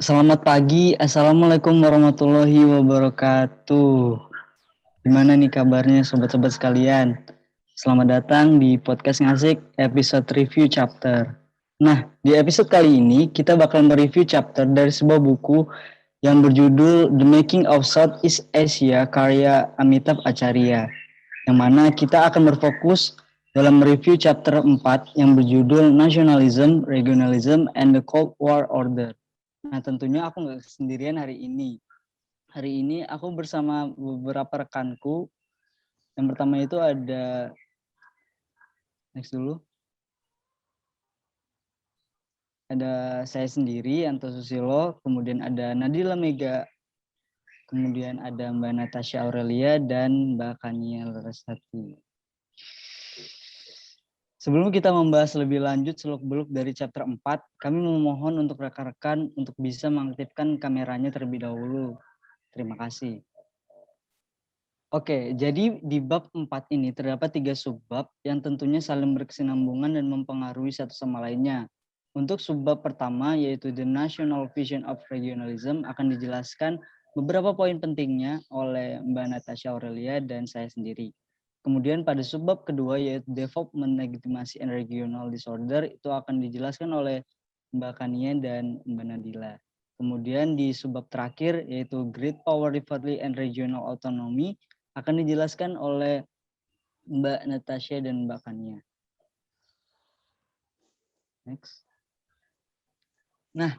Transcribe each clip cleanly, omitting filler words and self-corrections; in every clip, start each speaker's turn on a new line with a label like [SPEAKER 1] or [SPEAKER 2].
[SPEAKER 1] Selamat pagi, Assalamualaikum warahmatullahi wabarakatuh. Gimana nih kabarnya sobat-sobat sekalian? Selamat datang di Podcast Ngasik episode review chapter. Nah, di episode kali ini kita bakal mereview chapter dari sebuah buku yang berjudul The Making of Southeast Asia karya Amitabh Acharya. Yang mana kita akan berfokus dalam review chapter 4 yang berjudul Nationalism, Regionalism, and the Cold War Order. Nah, tentunya aku nggak sendirian hari ini. Hari ini aku bersama beberapa rekanku. Yang pertama itu ada, next dulu. Ada saya sendiri, Anto Susilo, kemudian ada Nadila Mega, kemudian ada Mbak Natasha Aurelia, dan Mbak Kania Larasati. Sebelum kita membahas lebih lanjut seluk-beluk dari chapter 4, kami memohon untuk rekan-rekan untuk bisa mengaktifkan kameranya terlebih dahulu. Terima kasih. Oke, jadi di bab 4 ini terdapat 3 subbab yang tentunya saling berkesinambungan dan mempengaruhi satu sama lainnya. Untuk subbab pertama yaitu The National Vision of Regionalism akan dijelaskan beberapa poin pentingnya oleh Mbak Natasha Aurelia dan saya sendiri. Kemudian pada subbab kedua yaitu Development, Legitimasi, and Regional Disorder itu akan dijelaskan oleh Mbak Kania dan Mbak Nadila. Kemudian di subbab terakhir yaitu Great Power Rivalry and Regional Autonomy akan dijelaskan oleh Mbak Natasha dan Mbak Kania. Next. Nah,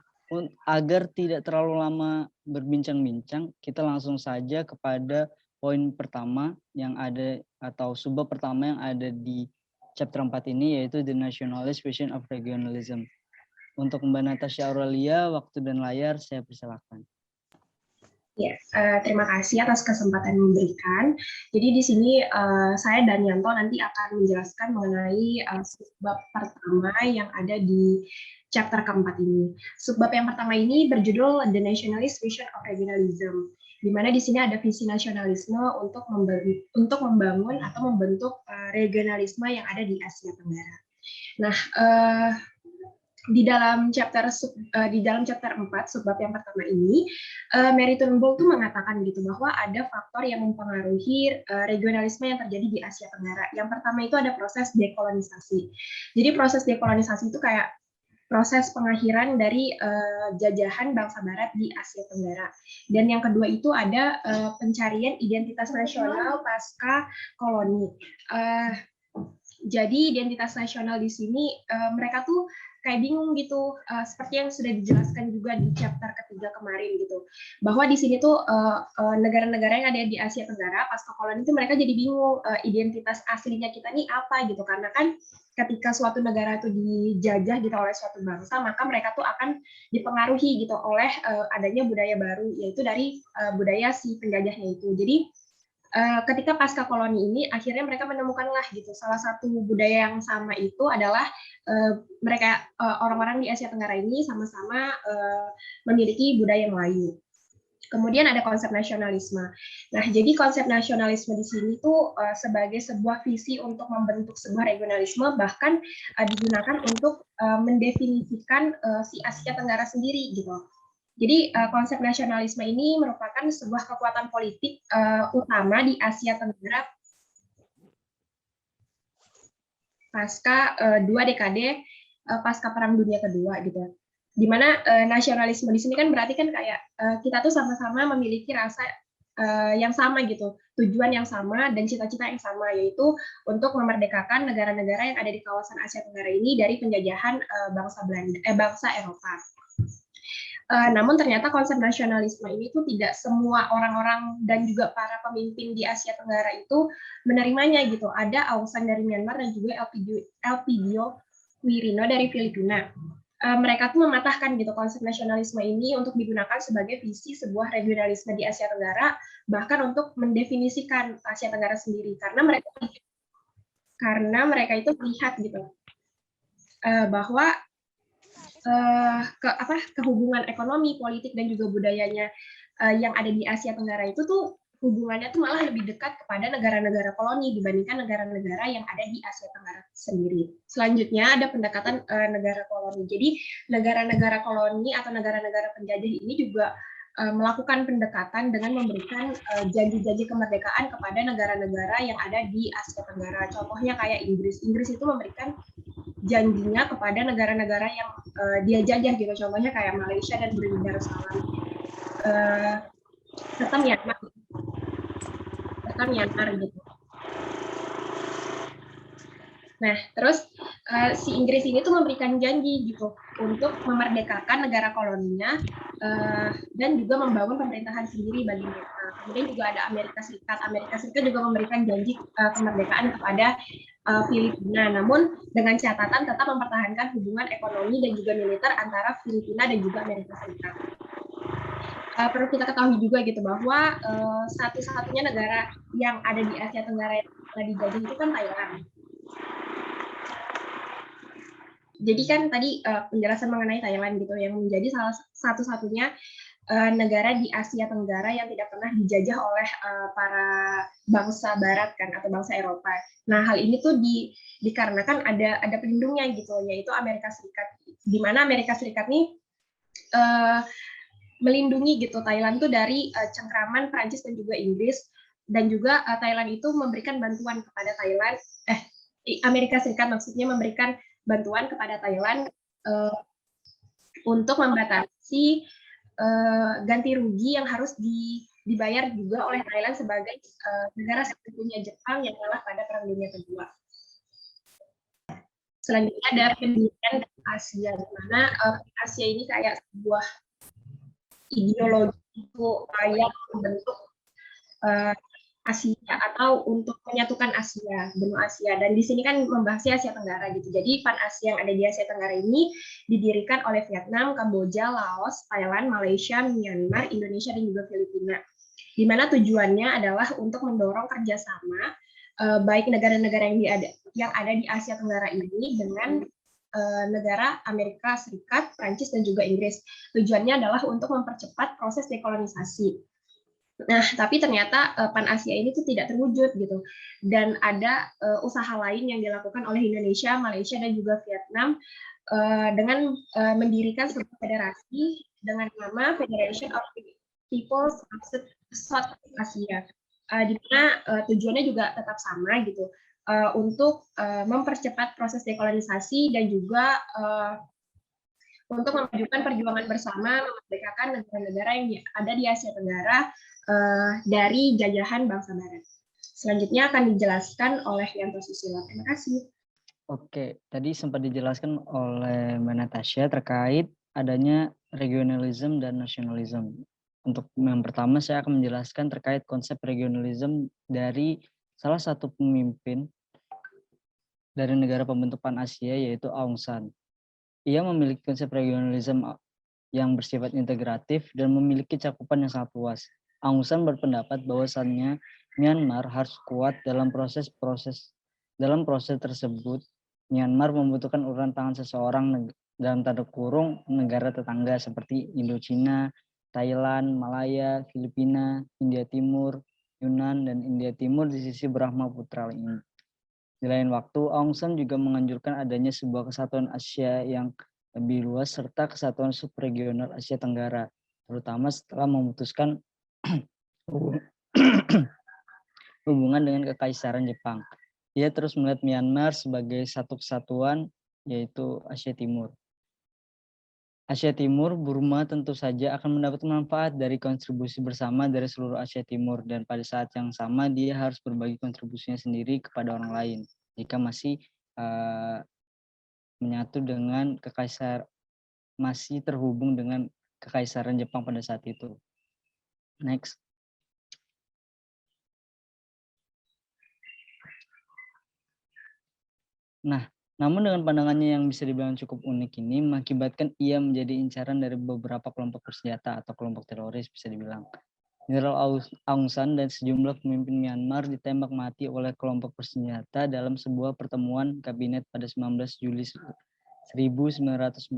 [SPEAKER 1] agar tidak terlalu lama berbincang-bincang, kita langsung saja kepada poin pertama yang ada atau subbab pertama yang ada di chapter 4 ini yaitu The Nationalist Vision of Regionalism. Untuk Mbak Natasha Aurelia, waktu dan layar saya persilakan.
[SPEAKER 2] Ya, terima kasih atas kesempatan yang diberikan. Jadi di sini saya dan Yanto nanti akan menjelaskan mengenai subbab pertama yang ada di chapter keempat ini. Subbab yang pertama ini berjudul The Nationalist Vision of Regionalism, di mana di sini ada visi nasionalisme untuk membangun atau membentuk regionalisme yang ada di Asia Tenggara. Nah, di dalam chapter 4 subbab yang pertama ini Mary Turnbull tuh mengatakan gitu bahwa ada faktor yang mempengaruhi regionalisme yang terjadi di Asia Tenggara. Yang pertama itu ada proses dekolonisasi. Jadi proses dekolonisasi itu kayak proses pengakhiran dari jajahan bangsa Barat di Asia Tenggara. Dan yang kedua itu ada pencarian identitas nasional pasca koloni. Jadi identitas nasional di sini mereka tuh kayak bingung gitu, seperti yang sudah dijelaskan juga di chapter ketiga kemarin gitu, bahwa di sini tuh negara-negara yang ada di Asia Tenggara pasca koloni itu mereka jadi bingung identitas aslinya kita nih apa gitu, karena kan ketika suatu negara itu dijajah gitu oleh suatu bangsa, maka mereka tuh akan dipengaruhi gitu oleh adanya budaya baru, yaitu dari budaya si penjajahnya itu. Jadi ketika pasca koloni ini akhirnya mereka menemukanlah gitu salah satu budaya yang sama itu adalah mereka orang-orang di Asia Tenggara ini sama-sama memiliki budaya Melayu. Kemudian ada konsep nasionalisme. Nah, jadi konsep nasionalisme di sini tuh sebagai sebuah visi untuk membentuk sebuah regionalisme, bahkan digunakan untuk mendefinisikan si Asia Tenggara sendiri gitu. Jadi konsep nasionalisme ini merupakan sebuah kekuatan politik utama di Asia Tenggara pasca 2 dekade pasca Perang Dunia Kedua gitu. Di mana nasionalisme di sini kan berarti kan kayak kita tuh sama-sama memiliki rasa yang sama gitu, tujuan yang sama dan cita-cita yang sama, yaitu untuk memerdekakan negara-negara yang ada di kawasan Asia Tenggara ini dari penjajahan bangsa Eropa. Namun ternyata konsep nasionalisme ini tuh tidak semua orang-orang dan juga para pemimpin di Asia Tenggara itu menerimanya gitu. Ada Aung San dari Myanmar dan juga Elpidio Quirino dari Filipina. Mereka tuh mematahkan gitu konsep nasionalisme ini untuk digunakan sebagai visi sebuah regionalisme di Asia Tenggara, bahkan untuk mendefinisikan Asia Tenggara sendiri, karena mereka itu melihat gitu bahwa kehubungan ekonomi, politik dan juga budayanya yang ada di Asia Tenggara itu tuh hubungannya tuh malah lebih dekat kepada negara-negara koloni dibandingkan negara-negara yang ada di Asia Tenggara sendiri. Selanjutnya ada pendekatan negara koloni. Jadi negara-negara koloni atau negara-negara penjajah ini juga melakukan pendekatan dengan memberikan janji-janji kemerdekaan kepada negara-negara yang ada di Asia Tenggara. Contohnya kayak Inggris. Inggris itu memberikan janjinya kepada negara-negara yang dia jajah gitu. Contohnya kayak Malaysia dan Brunei Darussalam. Serta Myanmar gitu. Nah, terus si Inggris ini tuh memberikan janji gitu untuk memerdekakan negara koloninya dan juga membangun pemerintahan sendiri bagi mereka. Kemudian juga ada Amerika Serikat. Amerika Serikat juga memberikan janji kemerdekaan kepada Filipina, namun dengan catatan tetap mempertahankan hubungan ekonomi dan juga militer antara Filipina dan juga Amerika Serikat. Perlu kita ketahui juga gitu bahwa satu-satunya negara yang ada di Asia Tenggara yang pernah dijajah itu kan Thailand. Jadi kan tadi penjelasan mengenai Thailand gitu yang menjadi salah satu-satunya negara di Asia Tenggara yang tidak pernah dijajah oleh para bangsa Barat kan atau bangsa Eropa. Nah hal ini tuh dikarenakan ada pelindungnya gitu, yaitu Amerika Serikat. Di mana Amerika Serikat nih melindungi gitu Thailand tuh dari cengkraman Prancis dan juga Inggris, dan juga Thailand itu memberikan bantuan kepada Thailand. Amerika Serikat maksudnya memberikan bantuan kepada Thailand untuk membatasi ganti rugi yang harus dibayar juga oleh Thailand sebagai negara sekutunya Jepang yang kalah pada Perang Dunia Kedua. Selanjutnya ada pendidikan Asia, di mana Asia ini kayak sebuah ideologi itu yang membentuk Asia atau untuk menyatukan Asia, benua Asia. Dan di sini kan membahasnya Asia Tenggara gitu. Jadi PAN Asia yang ada di Asia Tenggara ini didirikan oleh Vietnam, Kamboja, Laos, Thailand, Malaysia, Myanmar, Indonesia, dan juga Filipina. Di mana tujuannya adalah untuk mendorong kerjasama baik negara-negara yang ada di Asia Tenggara ini dengan negara Amerika Serikat, Prancis, dan juga Inggris. Tujuannya adalah untuk mempercepat proses dekolonisasi. Nah, tapi ternyata PAN Asia ini tuh tidak terwujud gitu. Dan ada usaha lain yang dilakukan oleh Indonesia, Malaysia, dan juga Vietnam dengan mendirikan sebuah federasi dengan nama Federation of Peoples of South Asia. Di mana tujuannya juga tetap sama gitu, untuk mempercepat proses dekolonisasi dan juga untuk memajukan perjuangan bersama memerdekakan negara-negara yang ada di Asia Tenggara dari jajahan bangsa Barat. Selanjutnya akan dijelaskan oleh Yanto Susilo. Terima kasih.
[SPEAKER 1] Oke, tadi sempat dijelaskan oleh Mbak Natasha terkait adanya regionalisme dan nasionalisme. Untuk yang pertama saya akan menjelaskan terkait konsep regionalisme dari salah satu pemimpin dari negara pembentuk PAN Asia yaitu Aung San. Ia memiliki konsep regionalisme yang bersifat integratif dan memiliki cakupan yang sangat luas. Aung San berpendapat bahwasannya Myanmar harus kuat dalam proses tersebut. Myanmar membutuhkan uluran tangan seseorang dalam tanda kurung negara tetangga seperti Indochina, Thailand, Malaya, Filipina, India Timur, Yunan, dan India Timur di sisi Brahmaputra ini. Di lain waktu, Aung San juga menganjurkan adanya sebuah kesatuan Asia yang lebih luas serta kesatuan subregional Asia Tenggara, terutama setelah memutuskan hubungan dengan Kekaisaran Jepang. Ia terus melihat Myanmar sebagai satu kesatuan, yaitu Asia Timur. Asia Timur, Burma tentu saja akan mendapat manfaat dari kontribusi bersama dari seluruh Asia Timur, dan pada saat yang sama dia harus berbagi kontribusinya sendiri kepada orang lain jika masih menyatu dengan masih terhubung dengan Kekaisaran Jepang pada saat itu. Next. Nah, namun dengan pandangannya yang bisa dibilang cukup unik ini mengakibatkan ia menjadi incaran dari beberapa kelompok bersenjata atau kelompok teroris bisa dibilang. Jenderal Aung San dan sejumlah pemimpin Myanmar ditembak mati oleh kelompok bersenjata dalam sebuah pertemuan kabinet pada 19 Juli 1947.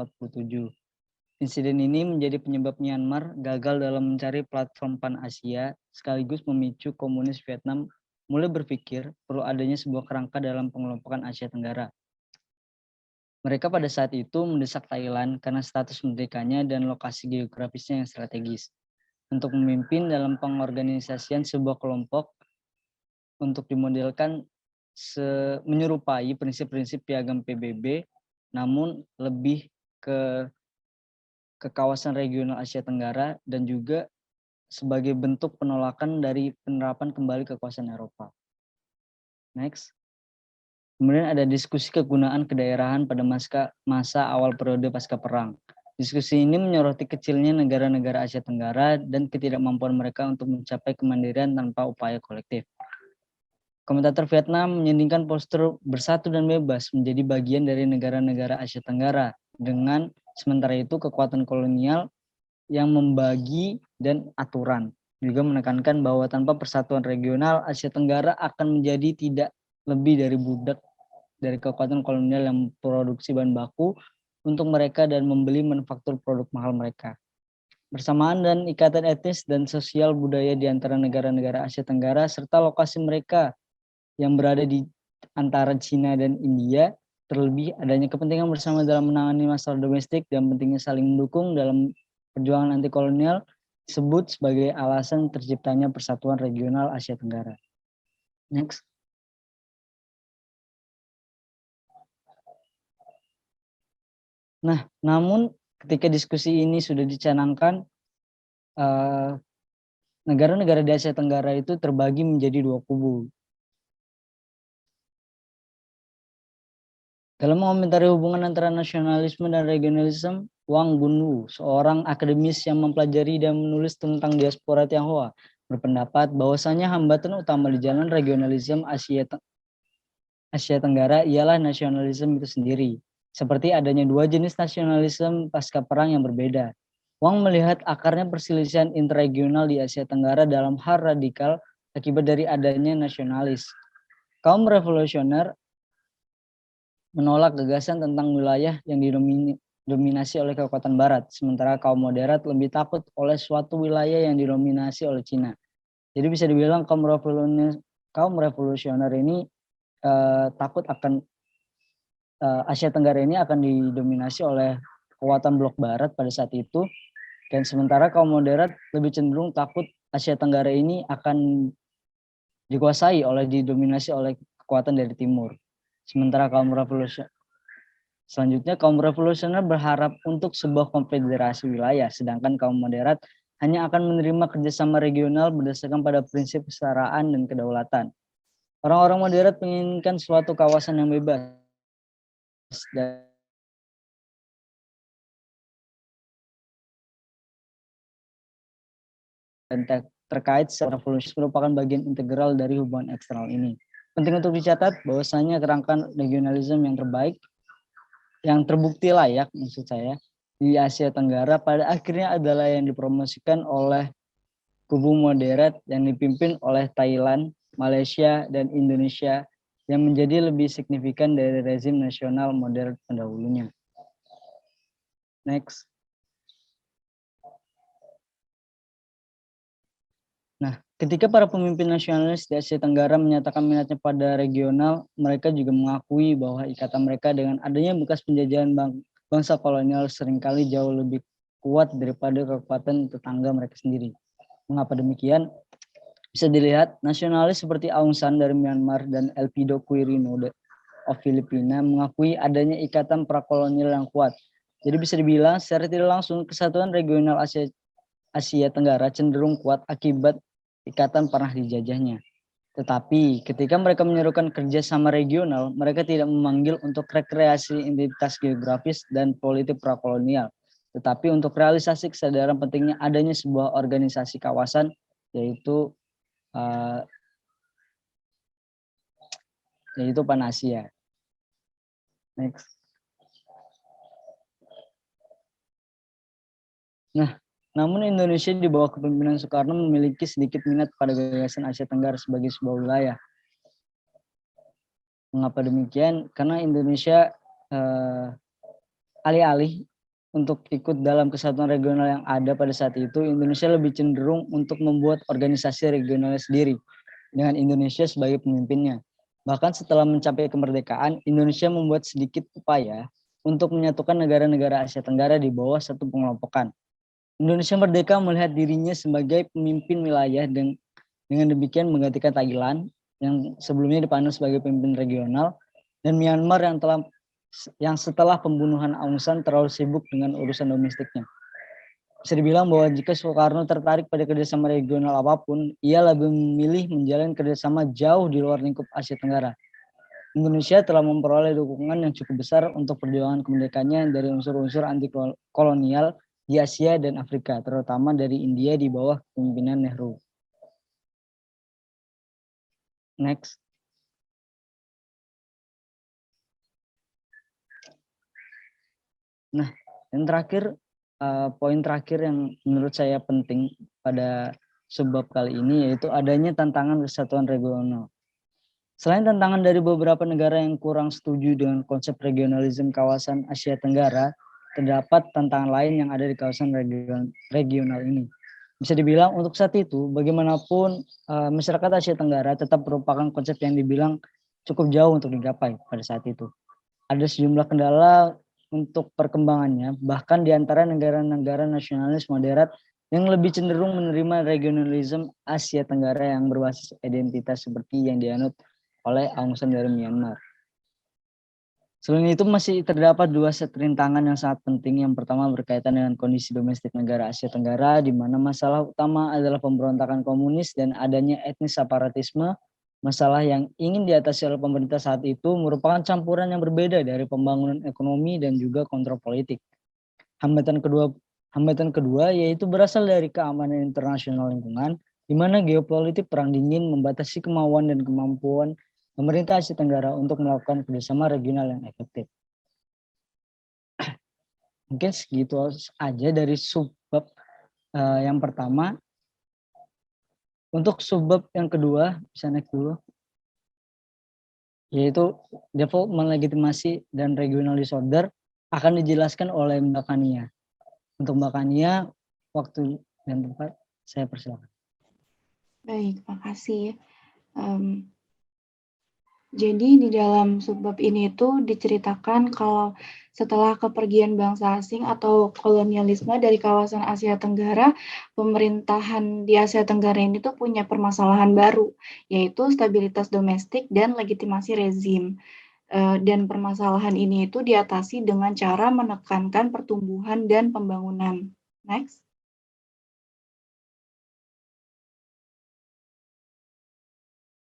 [SPEAKER 1] Insiden ini menjadi penyebab Myanmar gagal dalam mencari platform Pan-Asia, sekaligus memicu komunis Vietnam mulai berpikir perlu adanya sebuah kerangka dalam pengelompokan Asia Tenggara. Mereka pada saat itu mendesak Thailand karena status merdekanya dan lokasi geografisnya yang strategis untuk memimpin dalam pengorganisasian sebuah kelompok untuk dimodelkan menyerupai prinsip-prinsip piagam PBB, namun lebih ke kawasan regional Asia Tenggara dan juga sebagai bentuk penolakan dari penerapan kembali kekuasaan Eropa. Next. Kemudian ada diskusi kegunaan kedaerahan pada masa awal periode pasca perang. Diskusi ini menyoroti kecilnya negara-negara Asia Tenggara dan ketidakmampuan mereka untuk mencapai kemandirian tanpa upaya kolektif. Komentator Vietnam menyandingkan postur bersatu dan bebas menjadi bagian dari negara-negara Asia Tenggara, dengan sementara itu kekuatan kolonial yang membagi dan aturan. Juga menekankan bahwa tanpa persatuan regional, Asia Tenggara akan menjadi tidak lebih dari budak dari kekuatan kolonial yang memproduksi bahan baku untuk mereka dan membeli manufaktur produk mahal mereka. Bersamaan dan ikatan etnis dan sosial budaya di antara negara-negara Asia Tenggara serta lokasi mereka yang berada di antara Cina dan India, terlebih adanya kepentingan bersama dalam menangani masalah domestik dan pentingnya saling mendukung dalam perjuangan anti kolonial disebut sebagai alasan terciptanya persatuan regional Asia Tenggara. Next. Nah, namun ketika diskusi ini sudah dicanangkan, negara-negara di Asia Tenggara itu terbagi menjadi dua kubu. Dalam mengomentari hubungan antara nasionalisme dan regionalisme, Wang Gunwu, seorang akademis yang mempelajari dan menulis tentang diaspora Tionghoa, berpendapat bahwasanya hambatan utama di jalan regionalisme Asia Tenggara ialah nasionalisme itu sendiri, seperti adanya dua jenis nasionalisme pasca perang yang berbeda. Wang melihat akarnya perselisihan interregional di Asia Tenggara dalam hal radikal akibat dari adanya nasionalis. Kaum revolusioner menolak gagasan tentang wilayah yang didominasi oleh kekuatan barat, sementara kaum moderat lebih takut oleh suatu wilayah yang didominasi oleh Cina. Jadi bisa dibilang kaum revolusioner ini takut akan Asia Tenggara ini akan didominasi oleh kekuatan blok barat pada saat itu, dan sementara kaum moderat lebih cenderung takut Asia Tenggara ini akan dikuasai didominasi oleh kekuatan dari timur. Sementara kaum revolusioner berharap untuk sebuah konfederasi wilayah, sedangkan kaum moderat hanya akan menerima kerjasama regional berdasarkan pada prinsip kesetaraan dan kedaulatan. Orang-orang moderat menginginkan suatu kawasan yang bebas dan terkait revolusi merupakan bagian integral dari hubungan eksternal ini. Penting untuk dicatat bahwasanya kerangka regionalisme yang terbaik, yang terbukti layak maksud saya, di Asia Tenggara pada akhirnya adalah yang dipromosikan oleh kubu moderat yang dipimpin oleh Thailand, Malaysia, dan Indonesia yang menjadi lebih signifikan dari rezim nasional modern pendahulunya. Next. Nah, ketika para pemimpin nasionalis di Asia Tenggara menyatakan minatnya pada regional, mereka juga mengakui bahwa ikatan mereka dengan adanya bekas penjajahan bangsa kolonial seringkali jauh lebih kuat daripada kekuatan tetangga mereka sendiri. Mengapa demikian? Bisa dilihat, nasionalis seperti Aung San dari Myanmar dan Elpido Quirino of Filipina mengakui adanya ikatan prakolonial yang kuat. Jadi bisa dibilang secara tidak langsung kesatuan regional Asia Tenggara cenderung kuat akibat ikatan pernah dijajahnya. Tetapi ketika mereka menyerukan kerjasama regional, mereka tidak memanggil untuk rekreasi identitas geografis dan politik prakolonial, tetapi untuk realisasi kesadaran pentingnya adanya sebuah organisasi kawasan, yaitu Pan-Asia. Next. Nah, namun Indonesia di bawah kepemimpinan Soekarno memiliki sedikit minat pada gagasan Asia Tenggara sebagai sebuah wilayah. Mengapa demikian? Karena Indonesia alih-alih untuk ikut dalam kesatuan regional yang ada pada saat itu, Indonesia lebih cenderung untuk membuat organisasi regionalnya sendiri dengan Indonesia sebagai pemimpinnya. Bahkan setelah mencapai kemerdekaan, Indonesia membuat sedikit upaya untuk menyatukan negara-negara Asia Tenggara di bawah satu pengelompokan. Indonesia merdeka melihat dirinya sebagai pemimpin wilayah dan dengan demikian menggantikan Thailand yang sebelumnya dipandang sebagai pemimpin regional dan Myanmar yang setelah pembunuhan Aung San terlalu sibuk dengan urusan domestiknya. Bisa dibilang bahwa jika Soekarno tertarik pada kerjasama regional apapun, ia lebih memilih menjalin kerjasama jauh di luar lingkup Asia Tenggara. Indonesia telah memperoleh dukungan yang cukup besar untuk perjuangan kemerdekaannya dari unsur-unsur anti kolonial di Asia dan Afrika, terutama dari India di bawah kepemimpinan Nehru. Next. Nah, yang terakhir, poin terakhir yang menurut saya penting pada subbab kali ini yaitu adanya tantangan kesatuan regional. Selain tantangan dari beberapa negara yang kurang setuju dengan konsep regionalisme kawasan Asia Tenggara, terdapat tantangan lain yang ada di kawasan regional ini. Bisa dibilang untuk saat itu, bagaimanapun masyarakat Asia Tenggara tetap merupakan konsep yang dibilang cukup jauh untuk digapai pada saat itu. Ada sejumlah kendala untuk perkembangannya, bahkan di antara negara-negara nasionalis moderat yang lebih cenderung menerima regionalisme Asia Tenggara yang berbasis identitas seperti yang dianut oleh Aung San dari Myanmar. Selain itu masih terdapat dua set rintangan yang sangat penting. Yang pertama berkaitan dengan kondisi domestik negara Asia Tenggara, di mana masalah utama adalah pemberontakan komunis dan adanya etnis separatisme. Masalah yang ingin diatasi oleh pemerintah saat itu merupakan campuran yang berbeda dari pembangunan ekonomi dan juga kontrol politik. Hambatan kedua yaitu berasal dari keamanan internasional lingkungan, di mana geopolitik perang dingin membatasi kemauan dan kemampuan pemerintah Asia Tenggara untuk melakukan kerjasama regional yang efektif. Mungkin segitu aja dari subbab yang pertama. Untuk subbab yang kedua, bisa naik dulu, yaitu development legitimasi dan regional disorder akan dijelaskan oleh Mbak Kania. Untuk Mbak Kania, waktu dan tempat saya persilakan.
[SPEAKER 3] Baik, makasih. Jadi di dalam subbab ini itu diceritakan kalau setelah kepergian bangsa asing atau kolonialisme dari kawasan Asia Tenggara, pemerintahan di Asia Tenggara ini tuh punya permasalahan baru, yaitu stabilitas domestik dan legitimasi rezim. Dan permasalahan ini itu diatasi dengan cara menekankan pertumbuhan dan pembangunan. Next.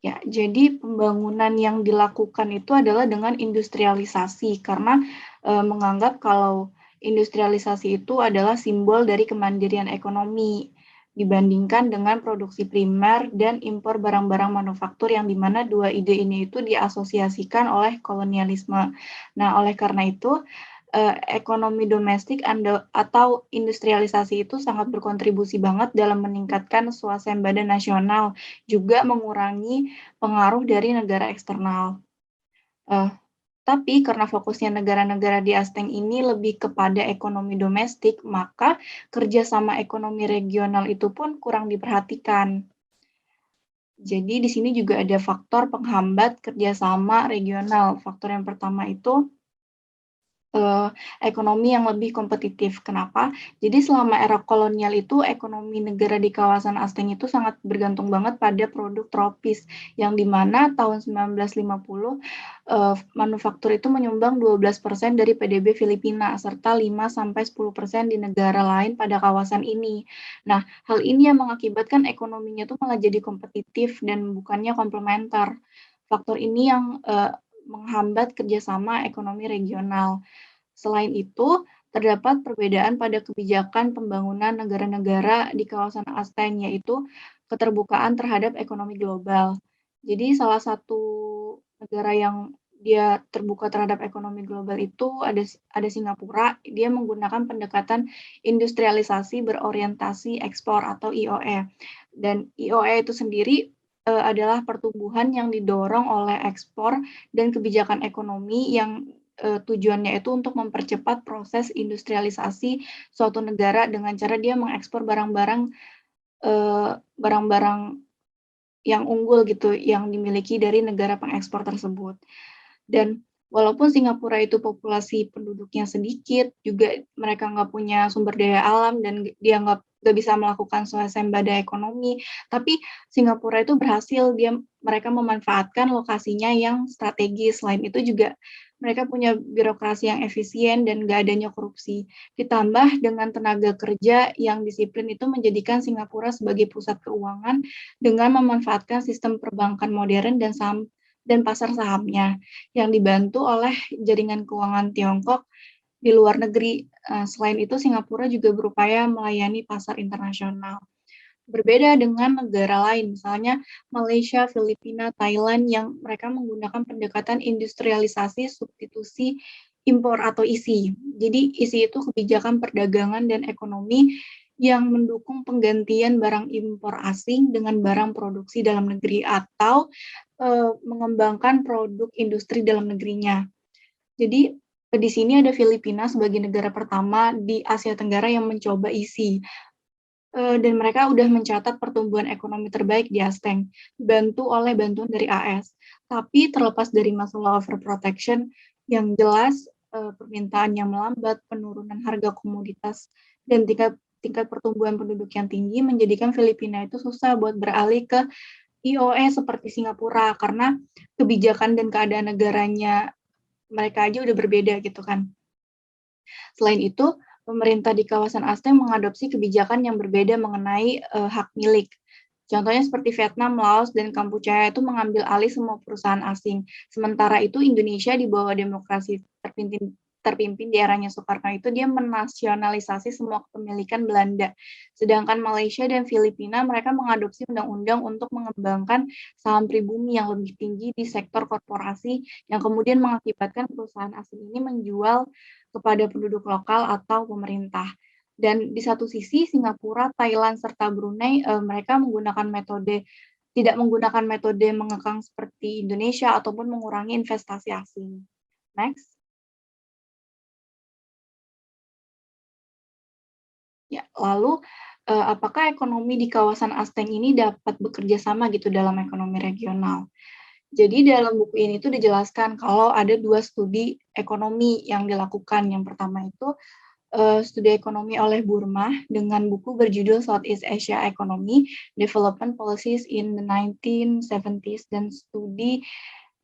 [SPEAKER 3] Ya, jadi pembangunan yang dilakukan itu adalah dengan industrialisasi karena menganggap kalau industrialisasi itu adalah simbol dari kemandirian ekonomi dibandingkan dengan produksi primer dan impor barang-barang manufaktur yang dimana dua ide ini itu diasosiasikan oleh kolonialisme. Nah, oleh karena itu ekonomi domestik atau industrialisasi itu sangat berkontribusi banget dalam meningkatkan swasembada nasional, juga mengurangi pengaruh dari negara eksternal. Tapi karena fokusnya negara-negara di ASEAN ini lebih kepada ekonomi domestik, maka kerjasama ekonomi regional itu pun kurang diperhatikan. Jadi di sini juga ada faktor penghambat kerjasama regional. Faktor yang pertama itu ekonomi yang lebih kompetitif. Kenapa? Jadi selama era kolonial itu ekonomi negara di kawasan ASEAN itu sangat bergantung banget pada produk tropis, yang di mana tahun 1950 manufaktur itu menyumbang 12% dari PDB Filipina, serta 5-10% di negara lain pada kawasan ini. Nah, hal ini yang mengakibatkan ekonominya itu malah jadi kompetitif dan bukannya komplementer. Faktor ini yang menghambat kerjasama ekonomi regional. Selain itu, terdapat perbedaan pada kebijakan pembangunan negara-negara di kawasan ASEAN, yaitu keterbukaan terhadap ekonomi global. Jadi salah satu negara yang dia terbuka terhadap ekonomi global itu ada Singapura. Dia menggunakan pendekatan industrialisasi berorientasi ekspor atau IOE. Dan IOE itu sendiri adalah pertumbuhan yang didorong oleh ekspor dan kebijakan ekonomi yang tujuannya itu untuk mempercepat proses industrialisasi suatu negara dengan cara dia mengekspor barang-barang yang unggul gitu, yang dimiliki dari negara pengekspor tersebut. Dan walaupun Singapura itu populasi penduduknya sedikit, juga mereka nggak punya sumber daya alam dan dia nggak bisa melakukan swasembada ekonomi, tapi Singapura itu berhasil mereka memanfaatkan lokasinya yang strategis. Selain itu juga mereka punya birokrasi yang efisien dan nggak adanya korupsi. Ditambah dengan tenaga kerja yang disiplin itu menjadikan Singapura sebagai pusat keuangan dengan memanfaatkan sistem perbankan modern dan pasar sahamnya yang dibantu oleh jaringan keuangan Tiongkok di luar negeri. Selain itu, Singapura juga berupaya melayani pasar internasional. Berbeda dengan negara lain, misalnya Malaysia, Filipina, Thailand, yang mereka menggunakan pendekatan industrialisasi substitusi impor atau ISI. Jadi ISI itu kebijakan perdagangan dan ekonomi yang mendukung penggantian barang impor asing dengan barang produksi dalam negeri atau mengembangkan produk industri dalam negerinya. Jadi di sini ada Filipina sebagai negara pertama di Asia Tenggara yang mencoba ISI. Dan mereka udah mencatat pertumbuhan ekonomi terbaik di ASEAN, dibantu oleh bantuan dari AS. Tapi terlepas dari masalah overprotection, yang jelas permintaan yang melambat, penurunan harga komoditas, dan tingkat pertumbuhan penduduk yang tinggi menjadikan Filipina itu susah buat beralih ke IOE seperti Singapura, karena kebijakan dan keadaan negaranya mereka aja udah berbeda gitu kan. Selain itu, pemerintah di kawasan ASEAN mengadopsi kebijakan yang berbeda mengenai hak milik. Contohnya seperti Vietnam, Laos, dan Kampuchea itu mengambil alih semua perusahaan asing. Sementara itu Indonesia di bawah demokrasi terpimpin di eranya Soekarno itu dia menasionalisasi semua kepemilikan Belanda. Sedangkan Malaysia dan Filipina mereka mengadopsi undang-undang untuk mengembangkan saham pribumi yang lebih tinggi di sektor korporasi yang kemudian mengakibatkan perusahaan asing ini menjual kepada penduduk lokal atau pemerintah. Dan di satu sisi Singapura, Thailand, serta Brunei mereka tidak menggunakan metode mengekang seperti Indonesia ataupun mengurangi investasi asing. Next. Ya, lalu apakah ekonomi di kawasan ASEAN ini dapat bekerja sama gitu dalam ekonomi regional? Jadi dalam buku ini tuh dijelaskan kalau ada 2 studi ekonomi yang dilakukan. Yang pertama itu studi ekonomi oleh Burma dengan buku berjudul Southeast Asia Economy, Development Policies in the 1970s, dan studi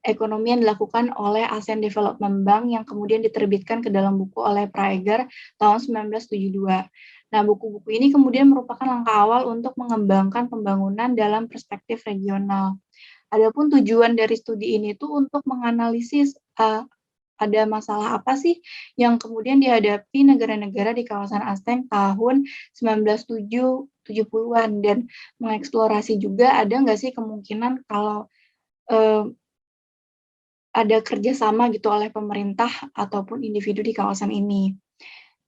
[SPEAKER 3] ekonomi yang dilakukan oleh ASEAN Development Bank yang kemudian diterbitkan ke dalam buku oleh Praeger tahun 1972. Nah, buku-buku ini kemudian merupakan langkah awal untuk mengembangkan pembangunan dalam perspektif regional. Adapun tujuan dari studi ini tuh untuk menganalisis ada masalah apa sih yang kemudian dihadapi negara-negara di kawasan ASEAN tahun 1970-an, dan mengeksplorasi juga ada nggak sih kemungkinan kalau ada kerjasama gitu oleh pemerintah ataupun individu di kawasan ini.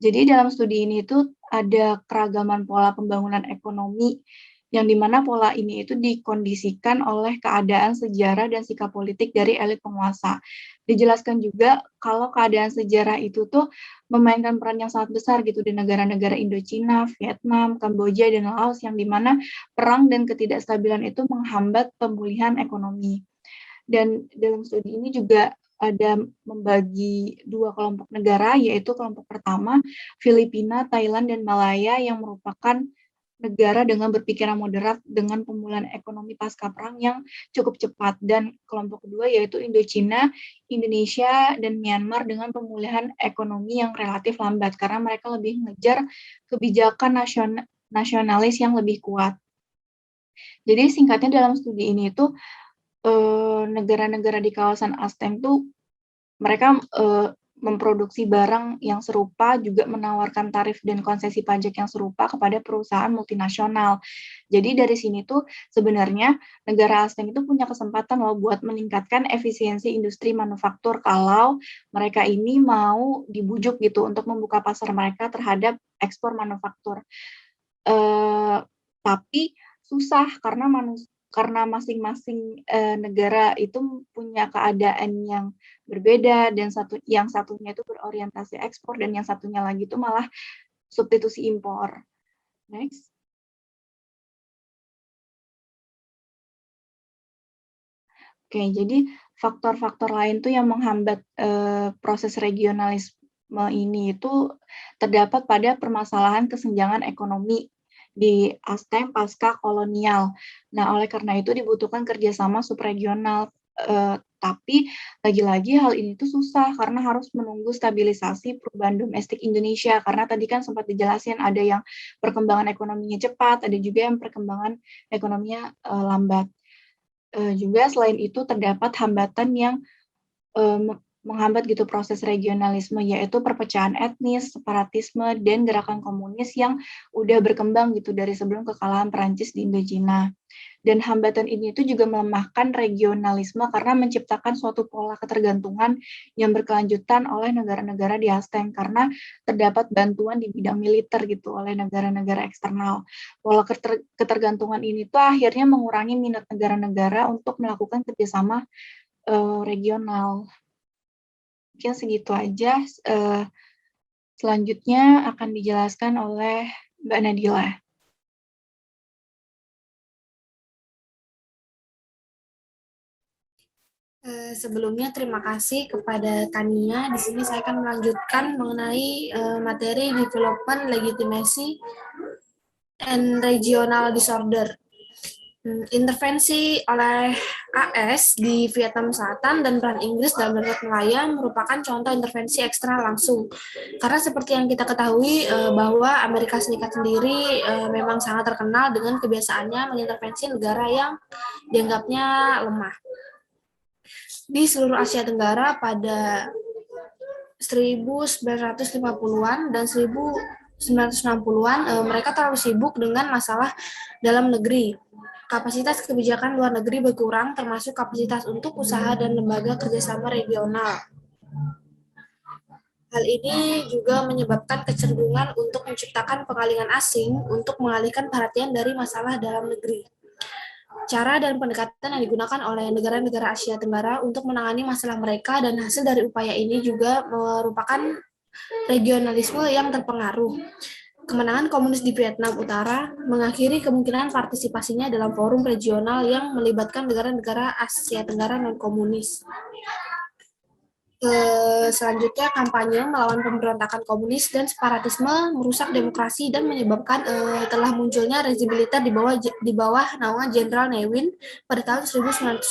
[SPEAKER 3] Jadi dalam studi ini itu ada keragaman pola pembangunan ekonomi yang dimana pola ini itu dikondisikan oleh keadaan sejarah dan sikap politik dari elit penguasa. Dijelaskan juga kalau keadaan sejarah itu tuh memainkan peran yang sangat besar gitu di negara-negara Indochina, Vietnam, Kamboja, dan Laos yang dimana perang dan ketidakstabilan itu menghambat pemulihan ekonomi. Dan dalam studi ini juga ada membagi 2 kelompok negara, yaitu kelompok pertama Filipina, Thailand, dan Malaya yang merupakan negara dengan berpikiran moderat dengan pemulihan ekonomi pasca perang yang cukup cepat, dan kelompok kedua yaitu Indochina, Indonesia, dan Myanmar dengan pemulihan ekonomi yang relatif lambat karena mereka lebih mengejar kebijakan nasionalis yang lebih kuat. Jadi singkatnya dalam studi ini itu negara-negara di kawasan ASEAN tuh mereka memproduksi barang yang serupa, juga menawarkan tarif dan konsesi pajak yang serupa kepada perusahaan multinasional. Jadi dari sini tuh sebenarnya negara ASEAN itu punya kesempatan loh buat meningkatkan efisiensi industri manufaktur kalau mereka ini mau dibujuk gitu untuk membuka pasar mereka terhadap ekspor manufaktur. Tapi susah karena karena masing-masing negara itu punya keadaan yang berbeda dan yang satunya itu berorientasi ekspor dan yang satunya lagi itu malah substitusi impor. Next. Oke, jadi faktor-faktor lain tuh yang menghambat proses regionalisme ini itu terdapat pada permasalahan kesenjangan ekonomi di Aztec pasca kolonial. Nah, oleh karena itu dibutuhkan kerjasama subregional. Tapi lagi-lagi hal ini tuh susah karena harus menunggu stabilisasi perubahan domestik Indonesia. Karena tadi kan sempat dijelasin ada yang perkembangan ekonominya cepat, ada juga yang perkembangan ekonominya lambat. Juga selain itu terdapat hambatan yang menghambat gitu proses regionalisme, yaitu perpecahan etnis, separatisme, dan gerakan komunis yang udah berkembang gitu dari sebelum kekalahan Perancis di Indochina. Dan hambatan ini itu juga melemahkan regionalisme karena menciptakan suatu pola ketergantungan yang berkelanjutan oleh negara-negara di ASEAN karena terdapat bantuan di bidang militer gitu oleh negara-negara eksternal. Pola ketergantungan ini tuh akhirnya mengurangi minat negara-negara untuk melakukan kerjasama regional. Mungkin segitu aja. Selanjutnya akan dijelaskan oleh Mbak Nadila.
[SPEAKER 4] Sebelumnya terima kasih kepada Tania. Di sini saya akan melanjutkan mengenai materi development legitimacy and regional disorder. Intervensi oleh AS di Vietnam Selatan dan peran Inggris dalam Darurat Malaya merupakan contoh intervensi eksternal langsung. Karena seperti yang kita ketahui bahwa Amerika Serikat sendiri memang sangat terkenal dengan kebiasaannya mengintervensi negara yang dianggapnya lemah. Di seluruh Asia Tenggara pada 1950-an dan 1960-an mereka terlalu sibuk dengan masalah dalam negeri. Kapasitas kebijakan luar negeri berkurang, termasuk kapasitas untuk usaha dan lembaga kerjasama regional. Hal ini juga menyebabkan kecenderungan untuk menciptakan pengalihan asing untuk mengalihkan perhatian dari masalah dalam negeri. Cara dan pendekatan yang digunakan oleh negara-negara Asia Tenggara untuk menangani masalah mereka dan hasil dari upaya ini juga merupakan regionalisme yang terpengaruh. Kemenangan komunis di Vietnam Utara mengakhiri kemungkinan partisipasinya dalam forum regional yang melibatkan negara-negara Asia Tenggara non-komunis. Selanjutnya, kampanye melawan pemberontakan komunis dan separatisme merusak demokrasi dan menyebabkan telah munculnya rezim militer di bawah naungan Jenderal Ne Win pada tahun 1962.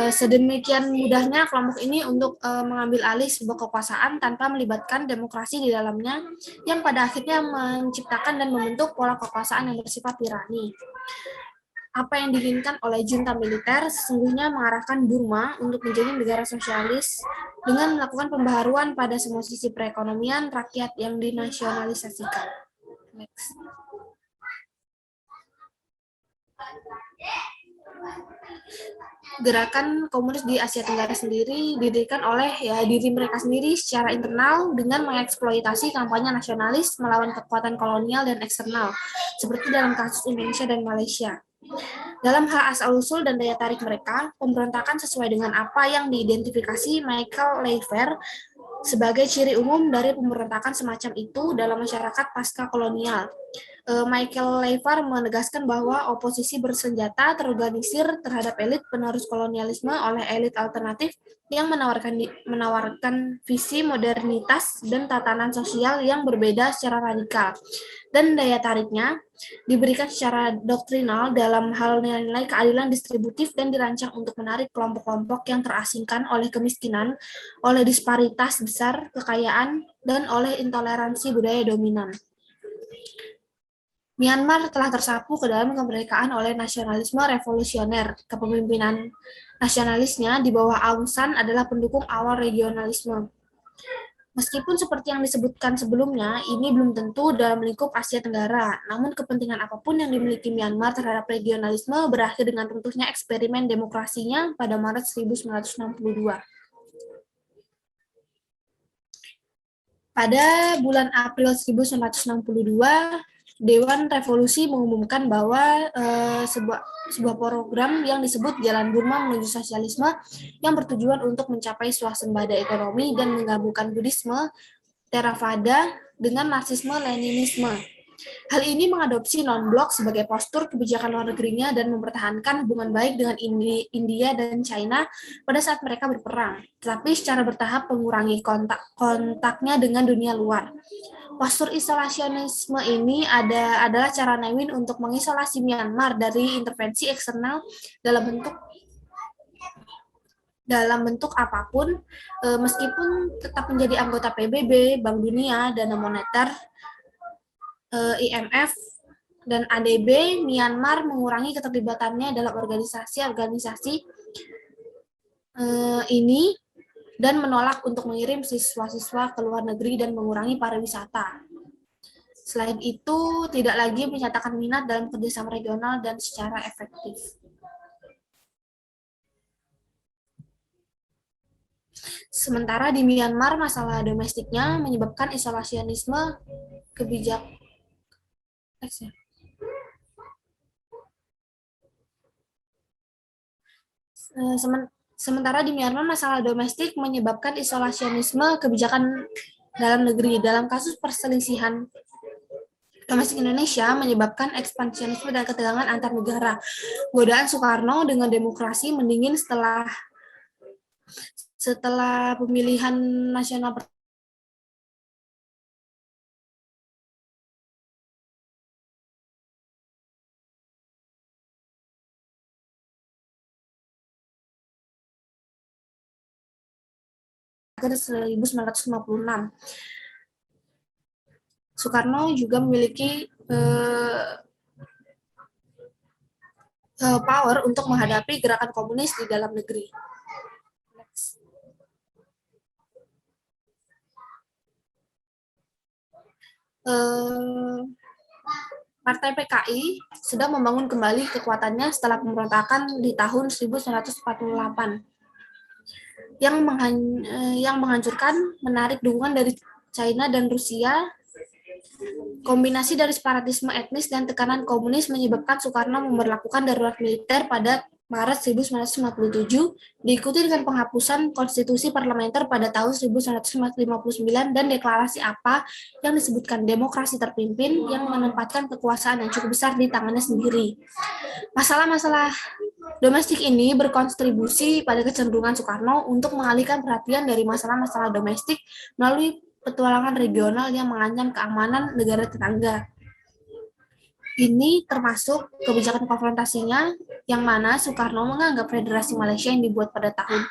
[SPEAKER 4] Sedemikian mudahnya kelompok ini untuk mengambil alih sebuah kekuasaan tanpa melibatkan demokrasi di dalamnya, yang pada akhirnya menciptakan dan membentuk pola kekuasaan yang bersifat tirani. Apa yang diinginkan oleh junta militer sesungguhnya mengarahkan Burma untuk menjadi negara sosialis dengan melakukan pembaharuan pada semua sisi perekonomian rakyat yang dinasionalisasikan. Next. Gerakan komunis di Asia Tenggara sendiri didirikan oleh diri mereka sendiri secara internal dengan mengeksploitasi kampanye nasionalis melawan kekuatan kolonial dan eksternal, seperti dalam kasus Indonesia dan Malaysia. Dalam hal asal-usul dan daya tarik mereka, pemberontakan sesuai dengan apa yang diidentifikasi Michael Leifer sebagai ciri umum dari pemberontakan semacam itu dalam masyarakat pasca kolonial. Michael Leifer menegaskan bahwa oposisi bersenjata terorganisir terhadap elit penerus kolonialisme oleh elit alternatif yang menawarkan visi modernitas dan tatanan sosial yang berbeda secara radikal. Dan daya tariknya diberikan secara doktrinal dalam hal nilai-nilai keadilan distributif dan dirancang untuk menarik kelompok-kelompok yang terasingkan oleh kemiskinan, oleh disparitas besar kekayaan, dan oleh intoleransi budaya dominan. Myanmar telah tersapu ke dalam kemerdekaan oleh nasionalisme revolusioner. Kepemimpinan nasionalisnya di bawah Aung San adalah pendukung awal regionalisme. Meskipun seperti yang disebutkan sebelumnya, ini belum tentu dalam lingkup Asia Tenggara, namun kepentingan apapun yang dimiliki Myanmar terhadap regionalisme berakhir dengan runtuhnya eksperimen demokrasinya pada Maret 1962. Pada bulan April 1962, Dewan Revolusi mengumumkan bahwa sebuah program yang disebut Jalan Burma Menuju Sosialisme yang bertujuan untuk mencapai swasembada ekonomi dan menggabungkan Buddhisme, Theravada dengan Marxisme-Leninisme. Hal ini mengadopsi non-blok sebagai postur kebijakan luar negerinya dan mempertahankan hubungan baik dengan India dan China pada saat mereka berperang, tetapi secara bertahap mengurangi kontaknya dengan dunia luar. Postur isolasionisme ini adalah cara Ne Win untuk mengisolasi Myanmar dari intervensi eksternal dalam bentuk apapun, meskipun tetap menjadi anggota PBB, Bank Dunia, Dana Moneter, IMF, dan ADB. Myanmar mengurangi keterlibatannya dalam organisasi-organisasi ini dan menolak untuk mengirim siswa-siswa ke luar negeri dan mengurangi pariwisata. Selain itu, tidak lagi menyatakan minat dalam kerjasama regional dan secara efektif. Sementara di Myanmar, masalah domestiknya menyebabkan isolasionisme kebijakan. Sementara di Myanmar, masalah domestik menyebabkan isolasionisme kebijakan dalam negeri. Dalam kasus perselisihan domestik Indonesia menyebabkan ekspansionisme dan ketegangan antar negara. Godaan Soekarno dengan demokrasi mendingin setelah pemilihan nasional akhir 1956. Soekarno juga memiliki power untuk menghadapi gerakan komunis di dalam negeri. Partai PKI sedang membangun kembali kekuatannya setelah pemberontakan di tahun 1948 yang menghancurkan, menarik dukungan dari China dan Rusia. Kombinasi dari separatisme etnis dan tekanan komunis menyebabkan Soekarno memberlakukan darurat militer pada Maret 1957, diikuti dengan penghapusan konstitusi parlementer pada tahun 1959 dan deklarasi APA yang disebutkan demokrasi terpimpin yang menempatkan kekuasaan yang cukup besar di tangannya sendiri. Masalah-masalah domestik ini berkontribusi pada kecenderungan Soekarno untuk mengalihkan perhatian dari masalah-masalah domestik melalui petualangan regional yang mengancam keamanan negara tetangga. Ini termasuk kebijakan konfrontasinya yang mana Soekarno menganggap Federasi Malaysia yang dibuat pada tahun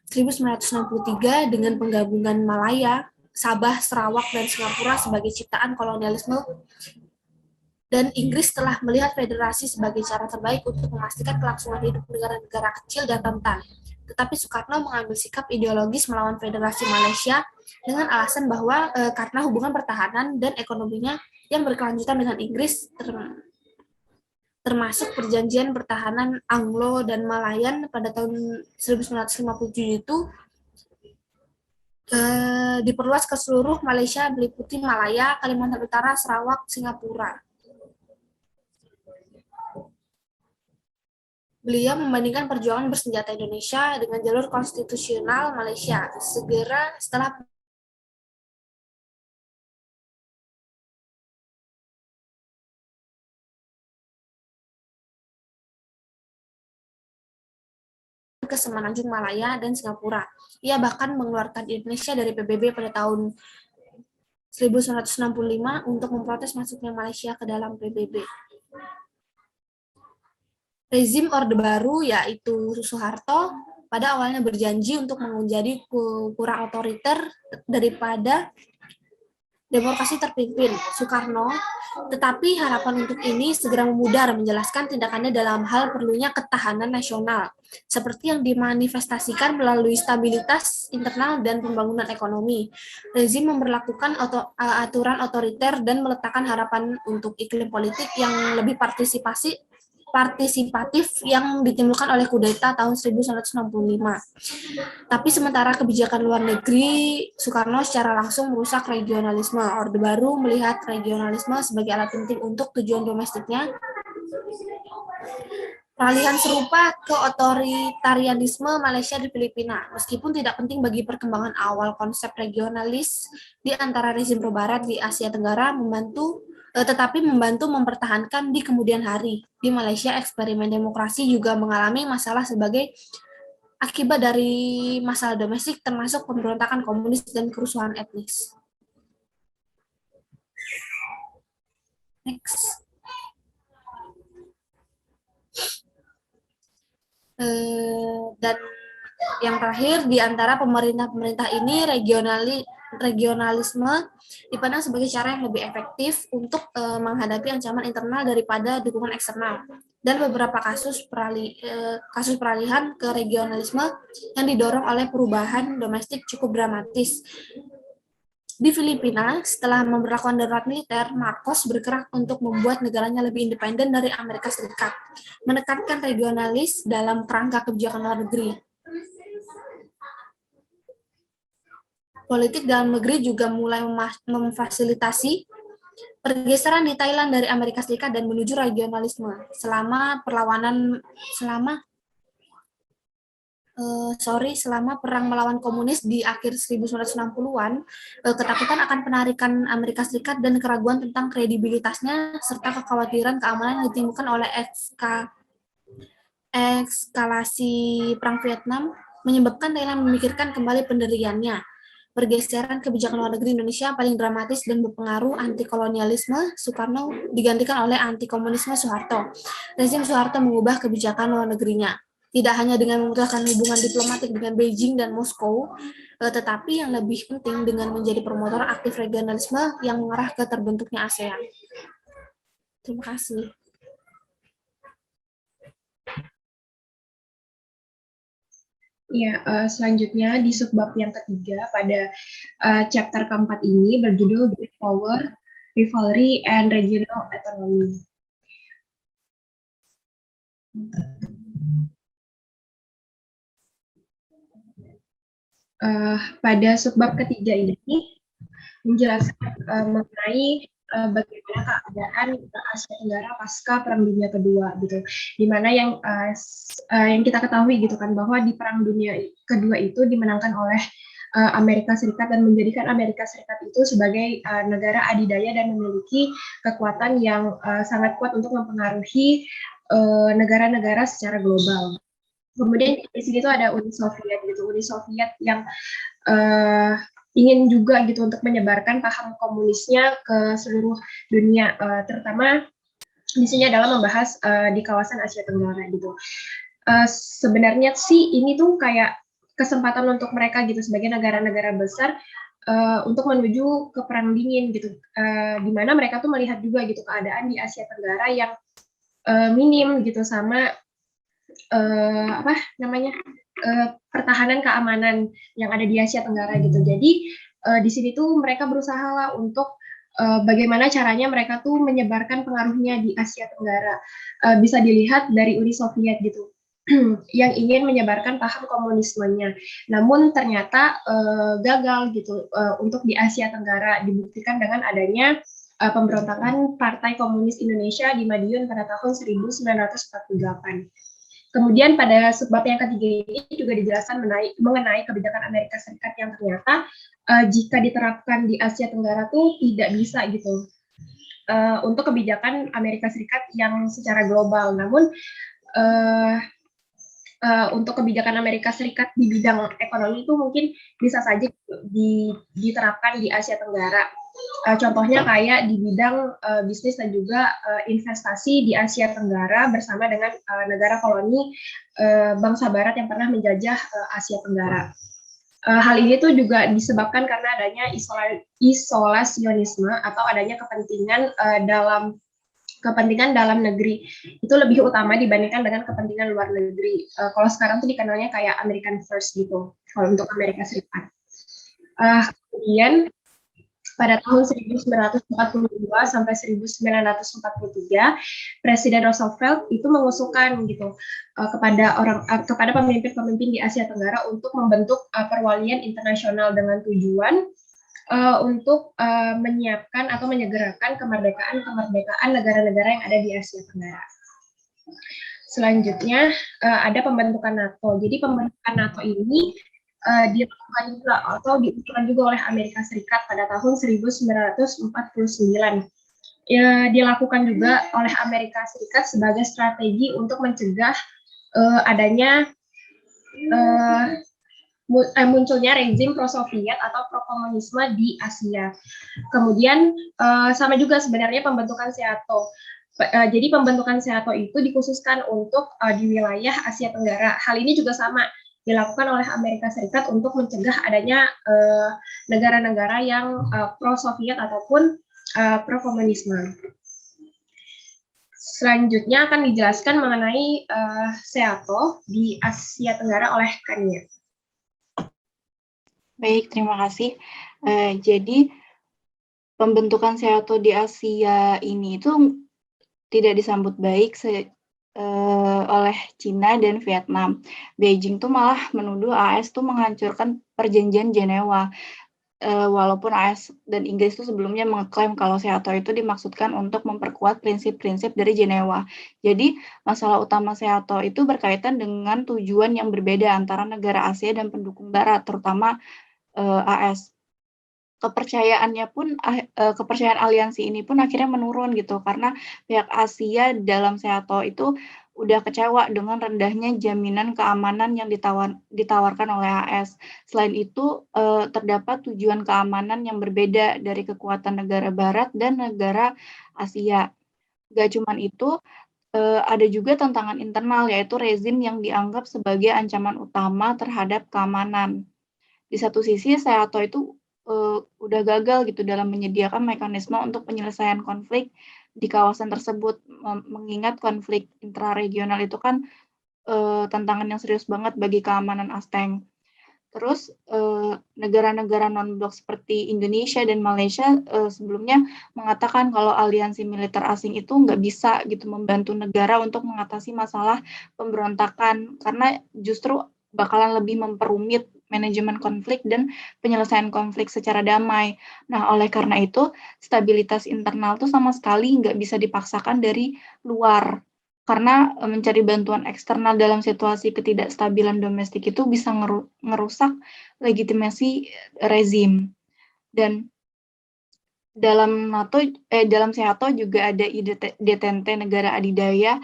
[SPEAKER 4] 1963 dengan penggabungan Malaya, Sabah, Sarawak, dan Singapura sebagai ciptaan kolonialisme, dan Inggris telah melihat federasi sebagai cara terbaik untuk memastikan kelangsungan hidup negara-negara kecil dan rentan. Tetapi Soekarno mengambil sikap ideologis melawan Federasi Malaysia dengan alasan bahwa karena hubungan pertahanan dan ekonominya yang berkelanjutan dengan Inggris, termasuk perjanjian pertahanan Anglo dan Malayan pada tahun 1957 itu diperluas ke seluruh Malaysia meliputi Malaya, Kalimantan Utara, Sarawak, Singapura. Beliau membandingkan perjuangan bersenjata Indonesia dengan jalur konstitusional Malaysia. Segera setelah ke Semenanjung Malaya dan Singapura. Ia bahkan mengeluarkan Indonesia dari PBB pada tahun 1965 untuk memprotes masuknya Malaysia ke dalam PBB. Rezim Orde Baru, yaitu Soeharto, pada awalnya berjanji untuk menjadi kurang otoriter daripada demokrasi terpimpin Soekarno, tetapi harapan untuk ini segera memudar menjelaskan tindakannya dalam hal perlunya ketahanan nasional, seperti yang dimanifestasikan melalui stabilitas internal dan pembangunan ekonomi. Rezim memberlakukan aturan otoriter dan meletakkan harapan untuk iklim politik yang lebih partisipasi partisipatif yang ditimbulkan oleh kudeta tahun 1965. Tapi sementara kebijakan luar negeri, Soekarno secara langsung merusak regionalisme. Orde Baru melihat regionalisme sebagai alat penting untuk tujuan domestiknya. Peralihan serupa ke otoritarianisme Malaysia di Filipina, meskipun tidak penting bagi perkembangan awal konsep regionalis di antara rezim pro-barat di Asia Tenggara, tetapi membantu mempertahankan di kemudian hari. Di Malaysia, eksperimen demokrasi juga mengalami masalah sebagai akibat dari masalah domestik, termasuk pemberontakan komunis dan kerusuhan etnis. Next. Dan yang terakhir, di antara pemerintah-pemerintah ini, regionalisme dipandang sebagai cara yang lebih efektif untuk menghadapi ancaman internal daripada dukungan eksternal. Dan beberapa kasus peralihan ke regionalisme yang didorong oleh perubahan domestik cukup dramatis. Di Filipina, setelah memberlakukan darurat militer, Marcos bergerak untuk membuat negaranya lebih independen dari Amerika Serikat, menekankan regionalis dalam kerangka kebijakan luar negeri. Politik dalam negeri juga mulai memfasilitasi pergeseran di Thailand dari Amerika Serikat dan menuju regionalisme. Selama perang melawan komunis di akhir 1960-an, ketakutan akan penarikan Amerika Serikat dan keraguan tentang kredibilitasnya, serta kekhawatiran keamanan yang ditimbulkan oleh eskalasi Perang Vietnam, menyebabkan Thailand memikirkan kembali pendiriannya. Pergeseran kebijakan luar negeri Indonesia paling dramatis dan berpengaruh anti-kolonialisme Soekarno digantikan oleh anti-komunisme Soeharto. Rezim Soeharto mengubah kebijakan luar negerinya, tidak hanya dengan memutuskan hubungan diplomatik dengan Beijing dan Moskow, tetapi yang lebih penting dengan menjadi promotor aktif regionalisme yang mengarah ke terbentuknya ASEAN. Terima kasih.
[SPEAKER 2] Ya, selanjutnya di subbab yang ketiga pada chapter keempat ini berjudul Great Power, Rivalry, and Regional Autonomy. Pada subbab ketiga ini menjelaskan mengenai bagaimana keadaan Asia Tenggara pasca Perang Dunia Kedua gitu, dimana yang kita ketahui gitu kan bahwa di Perang Dunia Kedua itu dimenangkan oleh Amerika Serikat dan menjadikan Amerika Serikat itu sebagai negara adidaya dan memiliki kekuatan yang sangat kuat untuk mempengaruhi negara-negara secara global. Kemudian di sini tuh ada Uni Soviet gitu, Uni Soviet yang ingin juga gitu untuk menyebarkan paham komunisnya ke seluruh dunia, terutama di sini adalah membahas di kawasan Asia Tenggara gitu. Sebenarnya sih ini tuh kayak kesempatan untuk mereka gitu sebagai negara-negara besar untuk menuju ke perang dingin gitu, di mana mereka tuh melihat juga gitu keadaan di Asia Tenggara yang minim gitu sama pertahanan keamanan yang ada di Asia Tenggara gitu. Jadi di sini tuh mereka berusaha lah untuk bagaimana caranya mereka tuh menyebarkan pengaruhnya di Asia Tenggara. Bisa dilihat dari Uni Soviet gitu yang ingin menyebarkan paham komunismenya. Namun ternyata gagal gitu untuk di Asia Tenggara, dibuktikan dengan adanya pemberontakan Partai Komunis Indonesia di Madiun pada tahun 1948. Kemudian pada subbab yang ketiga ini juga dijelaskan mengenai kebijakan Amerika Serikat yang ternyata jika diterapkan di Asia Tenggara tuh tidak bisa gitu untuk kebijakan Amerika Serikat yang secara global. Namun untuk kebijakan Amerika Serikat di bidang ekonomi itu mungkin bisa saja diterapkan di Asia Tenggara. Contohnya kayak di bidang bisnis dan juga investasi di Asia Tenggara bersama dengan negara koloni bangsa Barat yang pernah menjajah Asia Tenggara. Hal ini tuh juga disebabkan karena adanya isolasionisme atau adanya kepentingan dalam negeri itu lebih utama dibandingkan dengan kepentingan luar negeri. Kalau sekarang tuh dikenalnya kayak American First gitu kalau untuk Amerika Serikat. Kemudian Pada tahun 1942 sampai 1943, Presiden Roosevelt itu mengusulkan gitu kepada pemimpin-pemimpin di Asia Tenggara untuk membentuk perwalian internasional dengan tujuan untuk menyiapkan atau menyegerakan kemerdekaan negara-negara yang ada di Asia Tenggara. Selanjutnya ada pembentukan NATO. Jadi pembentukan NATO ini dilakukan juga atau diusulkan juga oleh Amerika Serikat pada tahun 1949. Dilakukan juga oleh Amerika Serikat sebagai strategi untuk mencegah adanya munculnya rezim pro-Soviet atau pro-komunisme di Asia. Kemudian sama juga sebenarnya pembentukan SEATO. Jadi pembentukan SEATO itu dikhususkan untuk di wilayah Asia Tenggara. Hal ini juga sama dilakukan oleh Amerika Serikat untuk mencegah adanya negara-negara yang pro-Soviet ataupun pro-komunisme. Selanjutnya akan dijelaskan mengenai SEATO di Asia Tenggara oleh Kania.
[SPEAKER 3] Baik, terima kasih. Jadi pembentukan SEATO di Asia ini itu tidak disambut baik oleh Cina dan Vietnam. Beijing tuh malah menuduh AS tuh menghancurkan perjanjian Jenewa. Walaupun AS dan Inggris itu sebelumnya mengklaim kalau SEATO itu dimaksudkan untuk memperkuat prinsip-prinsip dari Jenewa. Jadi masalah utama SEATO itu berkaitan dengan tujuan yang berbeda antara negara Asia dan pendukung Barat, terutama AS. Kepercayaan aliansi ini pun akhirnya menurun gitu karena pihak Asia dalam SEATO itu udah kecewa dengan rendahnya jaminan keamanan yang ditawarkan oleh AS. Selain itu terdapat tujuan keamanan yang berbeda dari kekuatan negara Barat dan negara Asia. Gak cuman itu, ada juga tantangan internal yaitu rezim yang dianggap sebagai ancaman utama terhadap keamanan. Di satu sisi SEATO itu udah gagal gitu dalam menyediakan mekanisme untuk penyelesaian konflik di kawasan tersebut, mengingat konflik intraregional itu kan tantangan yang serius banget bagi keamanan ASEAN. Terus negara-negara non-blok seperti Indonesia dan Malaysia sebelumnya mengatakan kalau aliansi militer asing itu nggak bisa gitu membantu negara untuk mengatasi masalah pemberontakan karena justru bakalan lebih memperumit manajemen konflik dan penyelesaian konflik secara damai. Nah, oleh karena itu, stabilitas internal tuh sama sekali nggak bisa dipaksakan dari luar. Karena mencari bantuan eksternal dalam situasi ketidakstabilan domestik itu bisa ngerusak legitimasi rezim. Dan dalam SEATO juga ada detente negara adidaya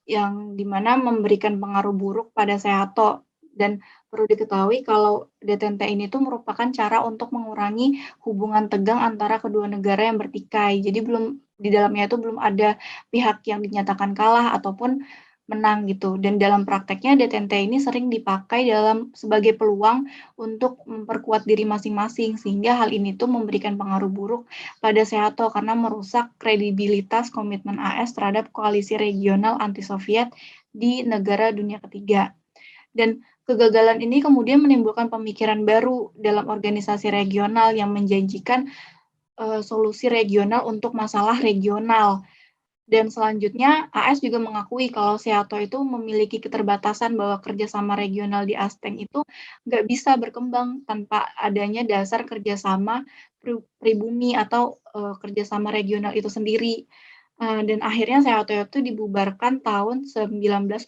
[SPEAKER 3] yang dimana memberikan pengaruh buruk pada SEATO. Dan perlu diketahui kalau detente ini tuh merupakan cara untuk mengurangi hubungan tegang antara kedua negara yang bertikai. Jadi di dalamnya itu belum ada pihak yang dinyatakan kalah ataupun menang gitu. Dan dalam prakteknya detente ini sering dipakai sebagai peluang untuk memperkuat diri masing-masing sehingga hal ini tuh memberikan pengaruh buruk pada SEATO karena merusak kredibilitas komitmen AS terhadap koalisi regional anti-Soviet di negara dunia ketiga. Dan kegagalan ini kemudian menimbulkan pemikiran baru dalam organisasi regional yang menjanjikan solusi regional untuk masalah regional. Dan selanjutnya, AS juga mengakui kalau SEATO itu memiliki keterbatasan bahwa kerjasama regional di ASEAN itu nggak bisa berkembang tanpa adanya dasar kerjasama pribumi atau kerjasama regional itu sendiri. Dan akhirnya SEATO itu dibubarkan tahun 1977.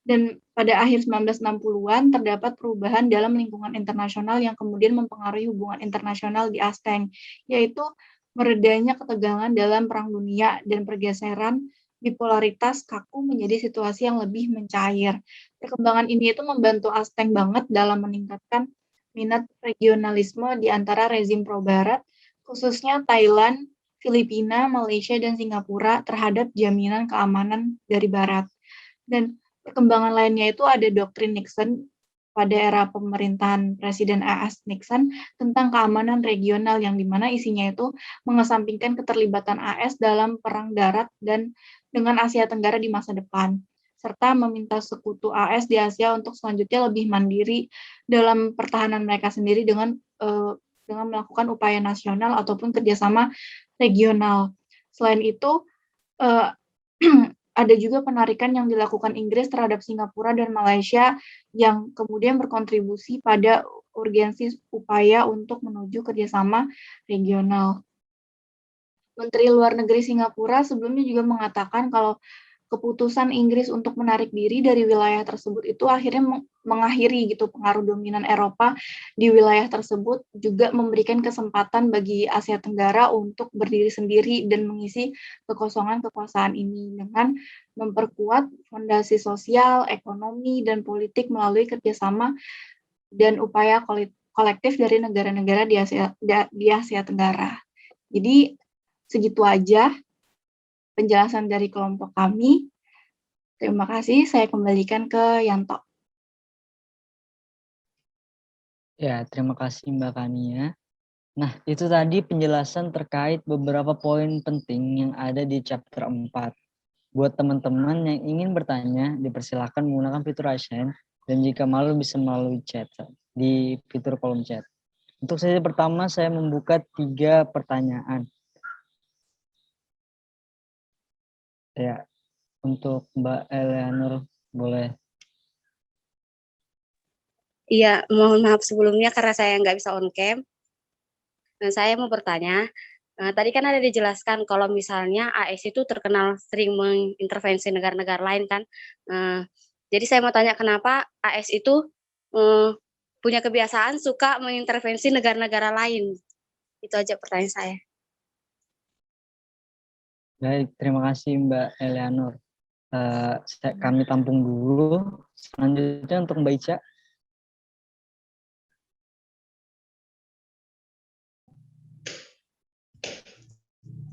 [SPEAKER 3] Dan pada akhir 1960-an terdapat perubahan dalam lingkungan internasional yang kemudian mempengaruhi hubungan internasional di ASEAN, yaitu meredanya ketegangan dalam Perang Dunia dan pergeseran bipolaritas kaku menjadi situasi yang lebih mencair. Perkembangan ini itu membantu ASEAN banget dalam meningkatkan minat regionalisme di antara rezim pro-barat, khususnya Thailand, Filipina, Malaysia, dan Singapura terhadap jaminan keamanan dari barat. Dan perkembangan lainnya itu ada doktrin Nixon pada era pemerintahan Presiden A.S. Nixon tentang keamanan regional yang dimana isinya itu mengesampingkan keterlibatan AS dalam perang darat dan dengan Asia Tenggara di masa depan, serta meminta sekutu AS di Asia untuk selanjutnya lebih mandiri dalam pertahanan mereka sendiri dengan dengan melakukan upaya nasional ataupun kerjasama regional. Selain itu, ada juga penarikan yang dilakukan Inggris terhadap Singapura dan Malaysia yang kemudian berkontribusi pada urgensi upaya untuk menuju kerjasama regional. Menteri Luar Negeri Singapura sebelumnya juga mengatakan kalau keputusan Inggris untuk menarik diri dari wilayah tersebut itu akhirnya mengakhiri gitu pengaruh dominan Eropa di wilayah tersebut, juga memberikan kesempatan bagi Asia Tenggara untuk berdiri sendiri dan mengisi kekosongan kekuasaan ini dengan memperkuat fondasi sosial, ekonomi, dan politik melalui kerjasama dan upaya kolektif dari negara-negara di Asia Tenggara. Jadi segitu aja penjelasan dari kelompok kami. Terima kasih, saya kembalikan ke Yanto.
[SPEAKER 1] Ya, terima kasih Mbak Kania. Nah, itu tadi penjelasan terkait beberapa poin penting yang ada di chapter 4. Buat teman-teman yang ingin bertanya, dipersilakan menggunakan fitur raise hand, dan jika malu bisa melalui chat di fitur kolom chat. Untuk sesi pertama, saya membuka 3 pertanyaan. Ya, untuk Mbak Eleanor, boleh.
[SPEAKER 5] Iya, mohon maaf sebelumnya karena saya nggak bisa on cam. Nah, saya mau bertanya, tadi kan ada dijelaskan kalau misalnya AS itu terkenal sering mengintervensi negara-negara lain kan. Jadi saya mau tanya kenapa AS itu punya kebiasaan suka mengintervensi negara-negara lain. Itu aja pertanyaan saya.
[SPEAKER 1] Baik, terima kasih Mbak Eleanor. Kami tampung dulu. Selanjutnya untuk Mbak Ica.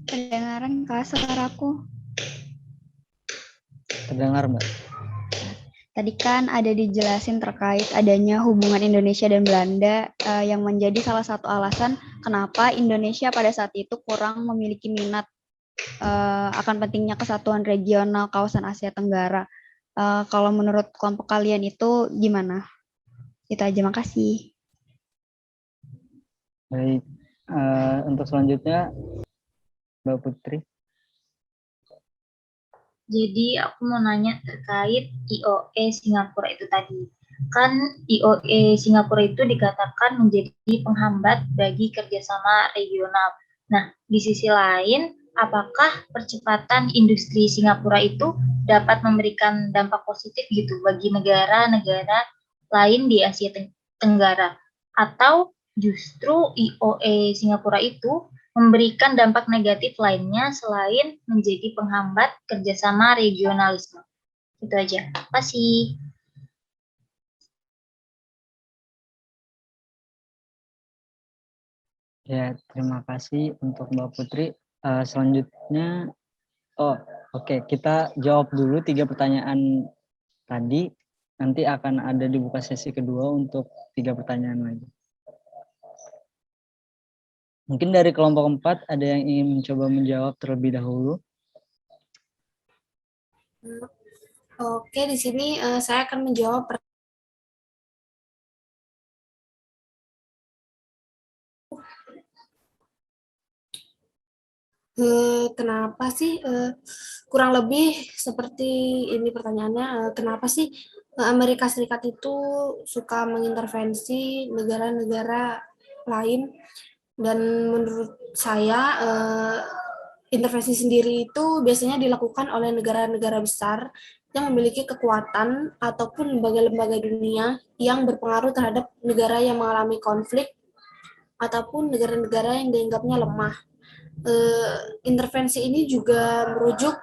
[SPEAKER 6] Kedengaran Kak suaraku?
[SPEAKER 1] Terdengar Mbak.
[SPEAKER 6] Tadi kan ada dijelasin terkait adanya hubungan Indonesia dan Belanda yang menjadi salah satu alasan kenapa Indonesia pada saat itu kurang memiliki minat akan pentingnya kesatuan regional kawasan Asia Tenggara. Kalau menurut kelompok kalian itu gimana? Itu aja, makasih.
[SPEAKER 1] Baik, untuk selanjutnya Mbak Putri.
[SPEAKER 7] Jadi aku mau nanya terkait IOE Singapura itu tadi. Kan IOE Singapura itu dikatakan menjadi penghambat bagi kerjasama regional. Nah, di sisi lain, apakah percepatan industri Singapura itu dapat memberikan dampak positif gitu bagi negara-negara lain di Asia Tenggara? Atau justru IOE Singapura itu memberikan dampak negatif lainnya selain menjadi penghambat kerjasama regionalisme? Itu aja. Terima kasih.
[SPEAKER 1] Ya, terima kasih untuk Mbak Putri. Selanjutnya, oke, kita jawab dulu 3 pertanyaan tadi. Nanti akan ada dibuka sesi kedua untuk 3 pertanyaan lagi. Mungkin dari kelompok 4 ada yang ingin mencoba menjawab terlebih dahulu.
[SPEAKER 4] Oke, di sini saya akan menjawab kenapa sih kurang lebih seperti ini pertanyaannya, kenapa sih Amerika Serikat itu suka mengintervensi negara-negara lain, dan menurut saya intervensi sendiri itu biasanya dilakukan oleh negara-negara besar yang memiliki kekuatan ataupun lembaga-lembaga dunia yang berpengaruh terhadap negara yang mengalami konflik ataupun negara-negara yang dianggapnya lemah. Intervensi ini juga merujuk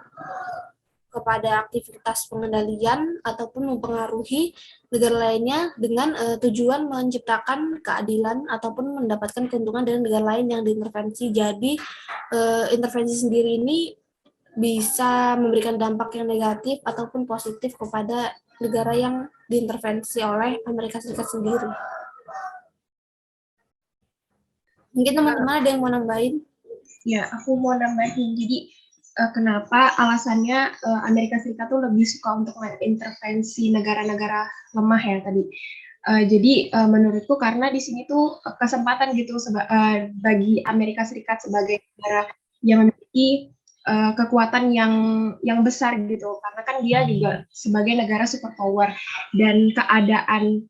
[SPEAKER 4] kepada aktivitas pengendalian ataupun mempengaruhi negara lainnya dengan tujuan menciptakan keadilan ataupun mendapatkan keuntungan dari negara lain yang diintervensi. Jadi intervensi sendiri ini bisa memberikan dampak yang negatif ataupun positif kepada negara yang diintervensi oleh Amerika Serikat sendiri. Mungkin teman-teman ada yang mau nambahin?
[SPEAKER 2] Ya, aku mau nambahin. Jadi kenapa alasannya Amerika Serikat tuh lebih suka untuk mengintervensi negara-negara lemah ya tadi. Jadi menurutku karena di sini tuh kesempatan gitu bagi Amerika Serikat sebagai negara yang memiliki kekuatan yang besar gitu, karena kan dia juga sebagai negara superpower, dan keadaan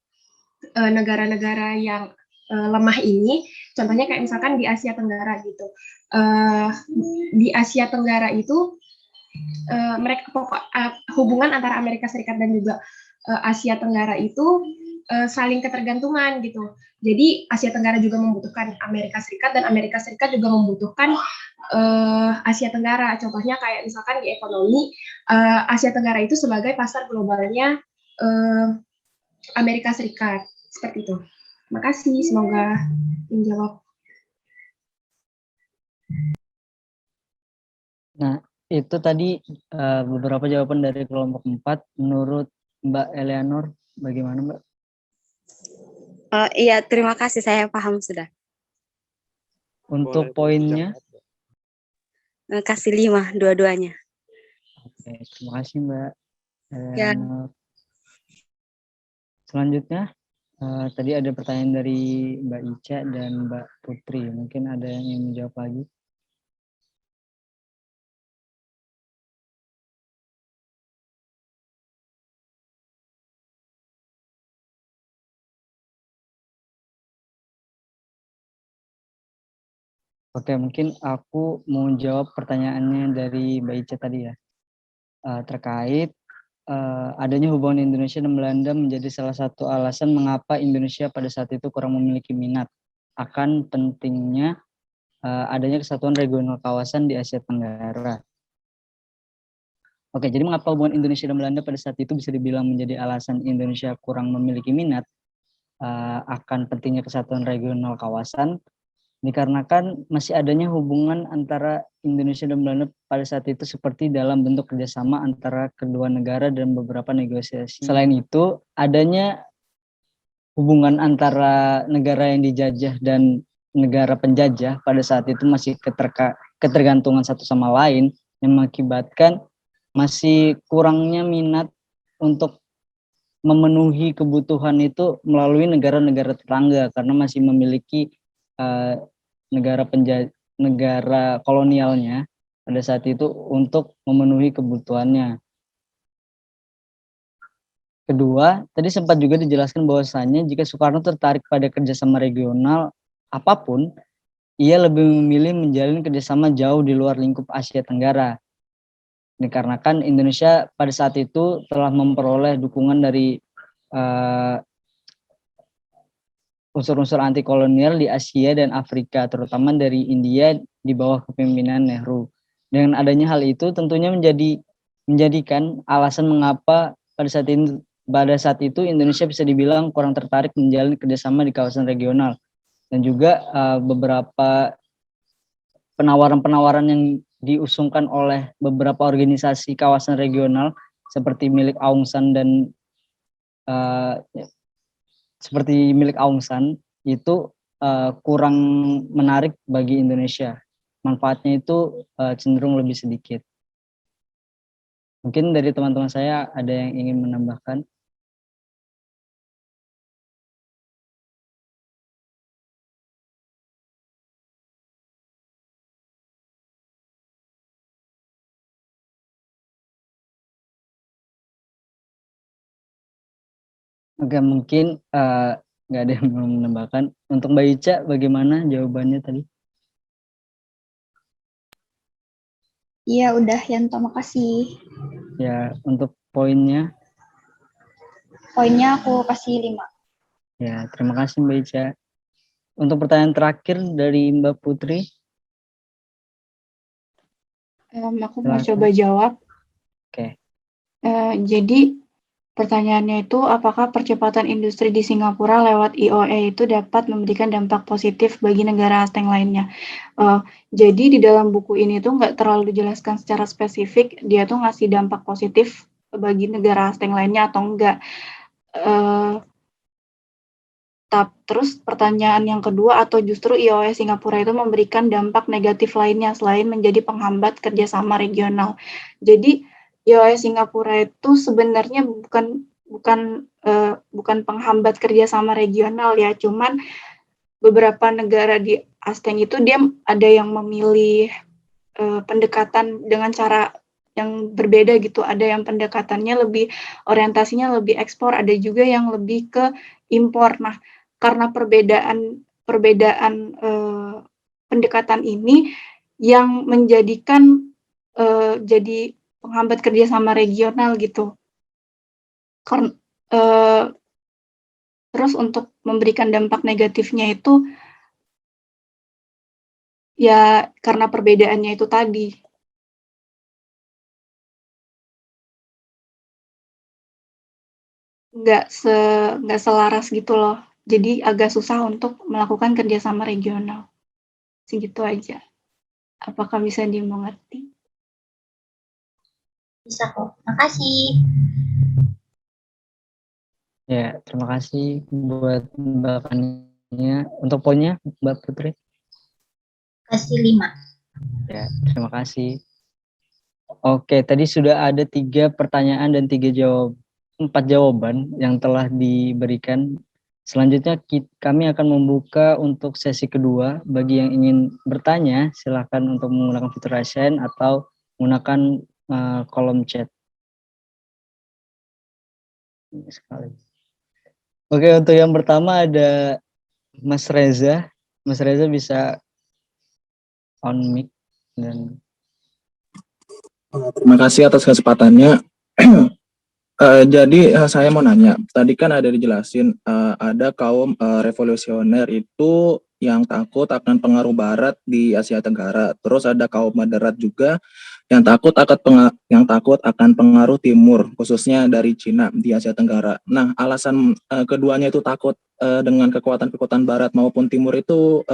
[SPEAKER 2] negara-negara yang lemah ini, contohnya kayak misalkan di Asia Tenggara gitu. Di Asia Tenggara itu mereka hubungan antara Amerika Serikat dan juga Asia Tenggara itu saling ketergantungan gitu. Jadi Asia Tenggara juga membutuhkan Amerika Serikat dan Amerika Serikat juga membutuhkan Asia Tenggara. Contohnya kayak misalkan di ekonomi, Asia Tenggara itu sebagai pasar globalnya Amerika Serikat. Seperti itu. Terima kasih, semoga menjawab.
[SPEAKER 1] Nah, itu tadi beberapa jawaban dari kelompok 4. Menurut Mbak Eleanor, bagaimana Mbak?
[SPEAKER 5] Iya, terima kasih, saya paham sudah.
[SPEAKER 1] Untuk poinnya?
[SPEAKER 5] Kasih 5 dua-duanya.
[SPEAKER 1] Oke, terima kasih Mbak
[SPEAKER 5] Ya.
[SPEAKER 1] Eleanor. Selanjutnya, tadi ada pertanyaan dari Mbak Ica dan Mbak Putri. Mungkin ada yang ingin menjawab lagi. Oke, mungkin aku mau jawab pertanyaannya dari Mbak Ica tadi ya. Terkait adanya hubungan Indonesia dan Belanda menjadi salah satu alasan mengapa Indonesia pada saat itu kurang memiliki minat akan pentingnya adanya kesatuan regional kawasan di Asia Tenggara. Oke, jadi mengapa hubungan Indonesia dan Belanda pada saat itu bisa dibilang menjadi alasan Indonesia kurang memiliki minat akan pentingnya kesatuan regional kawasan? Dikarenakan masih adanya hubungan antara Indonesia dan Belanda pada saat itu seperti dalam bentuk kerjasama antara kedua negara dan beberapa negosiasi. Selain itu, adanya hubungan antara negara yang dijajah dan negara penjajah pada saat itu masih ketergantungan satu sama lain, yang mengakibatkan masih kurangnya minat untuk memenuhi kebutuhan itu melalui negara-negara tetangga, karena masih memiliki negara kolonialnya pada saat itu untuk memenuhi kebutuhannya. Kedua, tadi sempat juga dijelaskan bahwasannya jika Soekarno tertarik pada kerjasama regional apapun, ia lebih memilih menjalin kerjasama jauh di luar lingkup Asia Tenggara. Dikarenakan Indonesia pada saat itu telah memperoleh dukungan dari unsur-unsur anti kolonial di Asia dan Afrika, terutama dari India di bawah kepemimpinan Nehru. Dengan adanya hal itu tentunya menjadikan alasan mengapa pada saat itu Indonesia bisa dibilang kurang tertarik menjalin kerjasama di kawasan regional, dan juga beberapa penawaran-penawaran yang diusungkan oleh beberapa organisasi kawasan regional seperti milik Aung San dan seperti milik Aung San itu kurang menarik bagi Indonesia. Manfaatnya itu cenderung lebih sedikit. Mungkin dari teman-teman saya ada yang ingin menambahkan. Oke, mungkin nggak ada yang mau menambahkan. Untuk Mbak Ica, bagaimana jawabannya tadi?
[SPEAKER 6] Iya, udah Yanto, makasih.
[SPEAKER 1] Ya, untuk poinnya?
[SPEAKER 6] Poinnya aku kasih 5.
[SPEAKER 1] Ya, terima kasih Mbak Ica. Untuk pertanyaan terakhir dari Mbak Putri.
[SPEAKER 3] Aku mau coba jawab.
[SPEAKER 1] Oke.
[SPEAKER 3] Jadi pertanyaannya itu, apakah percepatan industri di Singapura lewat IOE itu dapat memberikan dampak positif bagi negara ASEAN lainnya? Jadi di dalam buku ini tuh nggak terlalu dijelaskan secara spesifik, dia tuh ngasih dampak positif bagi negara ASEAN lainnya atau enggak. Terus pertanyaan yang kedua, atau justru IOE Singapura itu memberikan dampak negatif lainnya selain menjadi penghambat kerjasama regional. Jadi IOE Singapura itu sebenarnya bukan penghambat kerjasama regional ya, cuman beberapa negara di ASEAN itu dia ada yang memilih pendekatan dengan cara yang berbeda gitu. Ada yang pendekatannya lebih orientasinya lebih ekspor, ada juga yang lebih ke impor. Nah, karena perbedaan pendekatan ini yang menjadikan jadi penghambat kerjasama regional gitu. Terus untuk memberikan dampak negatifnya itu ya karena perbedaannya itu tadi. Nggak selaras gitu loh. Jadi agak susah untuk melakukan kerjasama regional. Segitu aja. Apakah bisa dimengerti?
[SPEAKER 7] Bisa kok. Makasih.
[SPEAKER 1] Ya, terima kasih buat Mbak Fania. Untuk poinnya, Mbak Putri?
[SPEAKER 7] Kasih 5.
[SPEAKER 1] Ya, terima kasih. Oke, tadi sudah ada 3 pertanyaan dan 4 jawaban yang telah diberikan. Selanjutnya kami akan membuka untuk sesi kedua. Bagi yang ingin bertanya, silakan untuk menggunakan fitur raise hand atau menggunakan kolom chat. Ini sekali. Oke, untuk yang pertama ada Mas Reza. Mas Reza bisa on mic dan
[SPEAKER 8] terima kasih atas kesempatannya. Jadi saya mau nanya, tadi kan ada dijelasin ada kaum revolusioner itu yang takut akan pengaruh Barat di Asia Tenggara. Terus ada kaum moderat juga yang takut akan pengaruh Timur, khususnya dari Cina di Asia Tenggara. Nah, alasan keduanya itu takut dengan kekuatan Barat maupun Timur itu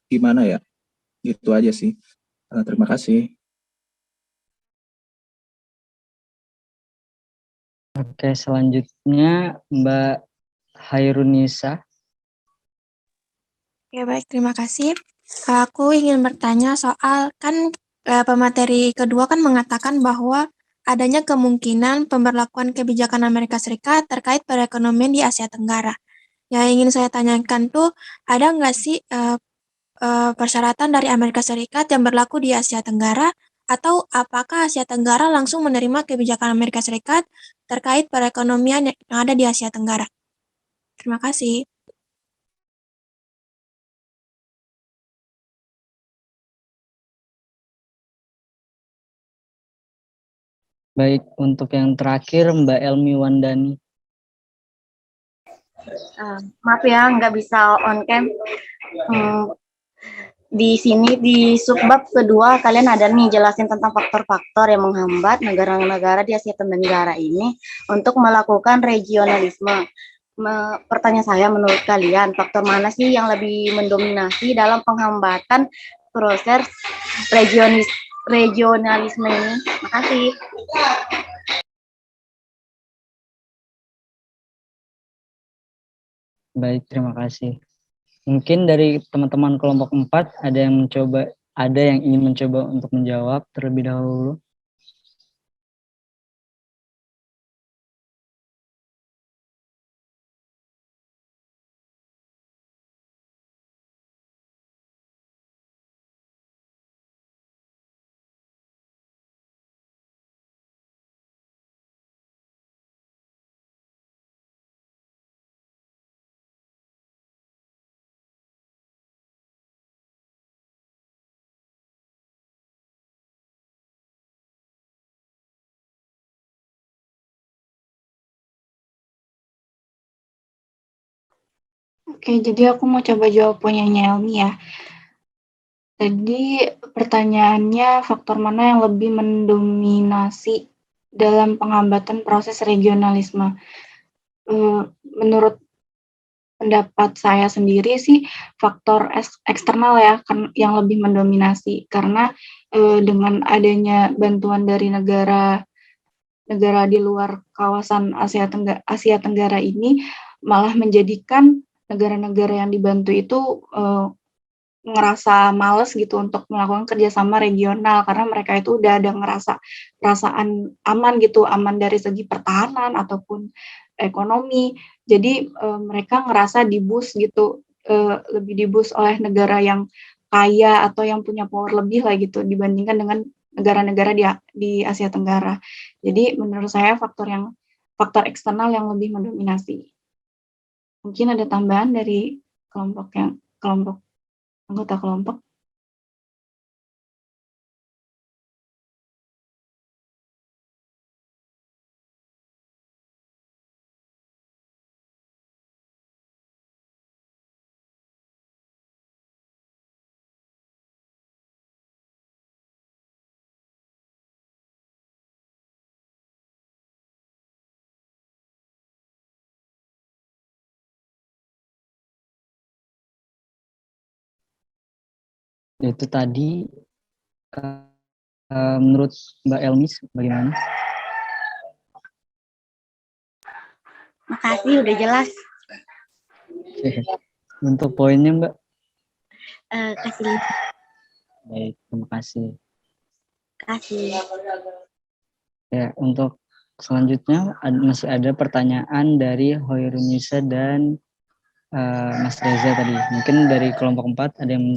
[SPEAKER 8] gimana ya? Gitu aja sih. Terima kasih.
[SPEAKER 1] Oke, selanjutnya Mbak Hairunisa.
[SPEAKER 9] Ya baik, terima kasih. Aku ingin bertanya soal kan pemateri kedua kan mengatakan bahwa adanya kemungkinan pemberlakuan kebijakan Amerika Serikat terkait perekonomian di Asia Tenggara. Yang ingin saya tanyakan tuh, ada nggak sih persyaratan dari Amerika Serikat yang berlaku di Asia Tenggara, atau apakah Asia Tenggara langsung menerima kebijakan Amerika Serikat terkait perekonomian yang ada di Asia Tenggara? Terima kasih.
[SPEAKER 1] Baik, untuk yang terakhir Mbak Elmi Wandani.
[SPEAKER 10] Maaf ya, nggak bisa on cam. Di sini di subbab kedua kalian ada nih jelasin tentang faktor-faktor yang menghambat negara-negara di Asia Tenggara ini untuk melakukan regionalisme. Pertanyaan saya, menurut kalian faktor mana sih yang lebih mendominasi dalam penghambatan proses regionalisme ini? Makasih.
[SPEAKER 1] Baik, terima kasih. Mungkin dari teman-teman kelompok 4 ada yang ingin mencoba untuk menjawab terlebih dahulu.
[SPEAKER 3] Oke, jadi aku mau coba jawab punyanya Elmi ya. Jadi pertanyaannya faktor mana yang lebih mendominasi dalam penghambatan proses regionalisme? Menurut pendapat saya sendiri sih faktor eksternal ya yang lebih mendominasi, karena dengan adanya bantuan dari negara di luar kawasan Asia Tenggara ini malah menjadikan negara-negara yang dibantu itu ngerasa males gitu untuk melakukan kerjasama regional, karena mereka itu udah ada perasaan aman gitu, aman dari segi pertahanan ataupun ekonomi. Jadi mereka ngerasa di-boost gitu, lebih di-boost oleh negara yang kaya atau yang punya power lebih lah gitu dibandingkan dengan negara-negara di Asia Tenggara. Jadi menurut saya faktor eksternal yang lebih mendominasi. Mungkin ada tambahan dari kelompok anggota kelompok.
[SPEAKER 1] Itu tadi menurut Mbak Elmis bagaimana?
[SPEAKER 10] Makasih udah jelas.
[SPEAKER 1] Untuk poinnya Mbak?
[SPEAKER 10] Kasih.
[SPEAKER 1] Baik, terima kasih.
[SPEAKER 10] Kasih.
[SPEAKER 1] Ya, untuk selanjutnya masih ada pertanyaan dari Hoirunisa dan Mas Reza tadi. Mungkin dari kelompok 4 ada yang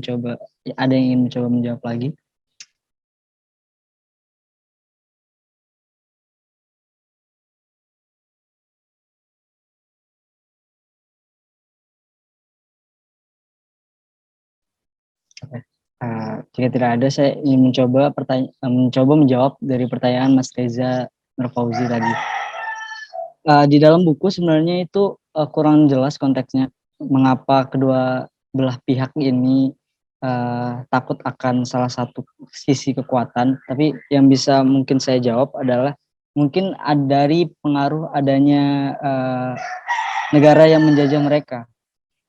[SPEAKER 1] ingin mencoba menjawab lagi. Jika tidak ada, saya ingin mencoba menjawab dari pertanyaan Mas Reza Nurfauzi tadi. Di dalam buku sebenarnya itu kurang jelas konteksnya mengapa kedua belah pihak ini takut akan salah satu sisi kekuatan. Tapi yang bisa mungkin saya jawab adalah mungkin dari pengaruh adanya negara yang menjajah mereka,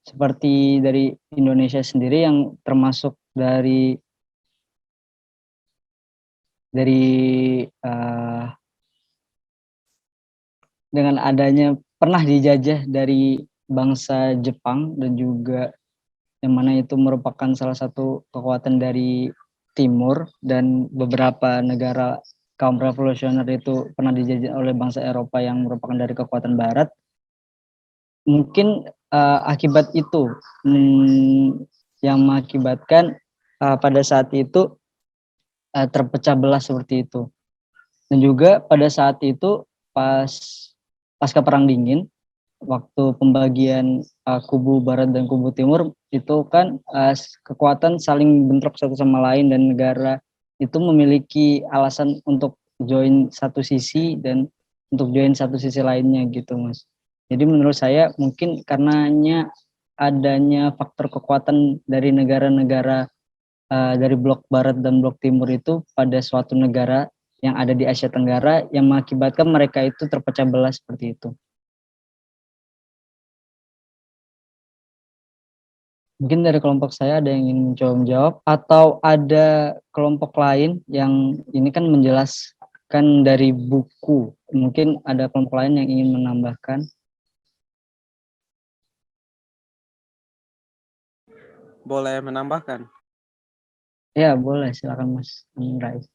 [SPEAKER 1] seperti dari Indonesia sendiri yang termasuk dari dengan adanya pernah dijajah dari bangsa Jepang dan juga yang mana itu merupakan salah satu kekuatan dari timur, dan beberapa negara kaum revolusioner itu pernah dijajah oleh bangsa Eropa yang merupakan dari kekuatan barat. Mungkin akibat itu yang mengakibatkan pada saat itu terpecah belah seperti itu. Dan juga pada saat itu pasca Perang Dingin, waktu pembagian kubu barat dan kubu timur itu kan kekuatan saling bentrok satu sama lain dan negara itu memiliki alasan untuk join satu sisi dan untuk join satu sisi lainnya gitu Mas. Jadi menurut saya mungkin karenanya adanya faktor kekuatan dari negara-negara dari blok barat dan blok timur itu pada suatu negara yang ada di Asia Tenggara yang mengakibatkan mereka itu terpecah belah seperti itu. Mungkin dari kelompok saya ada yang ingin mencoba menjawab, atau ada kelompok lain yang ini kan menjelaskan dari buku. Mungkin ada kelompok lain yang ingin menambahkan.
[SPEAKER 11] Boleh menambahkan?
[SPEAKER 1] Ya, boleh. Silakan Mas Rais.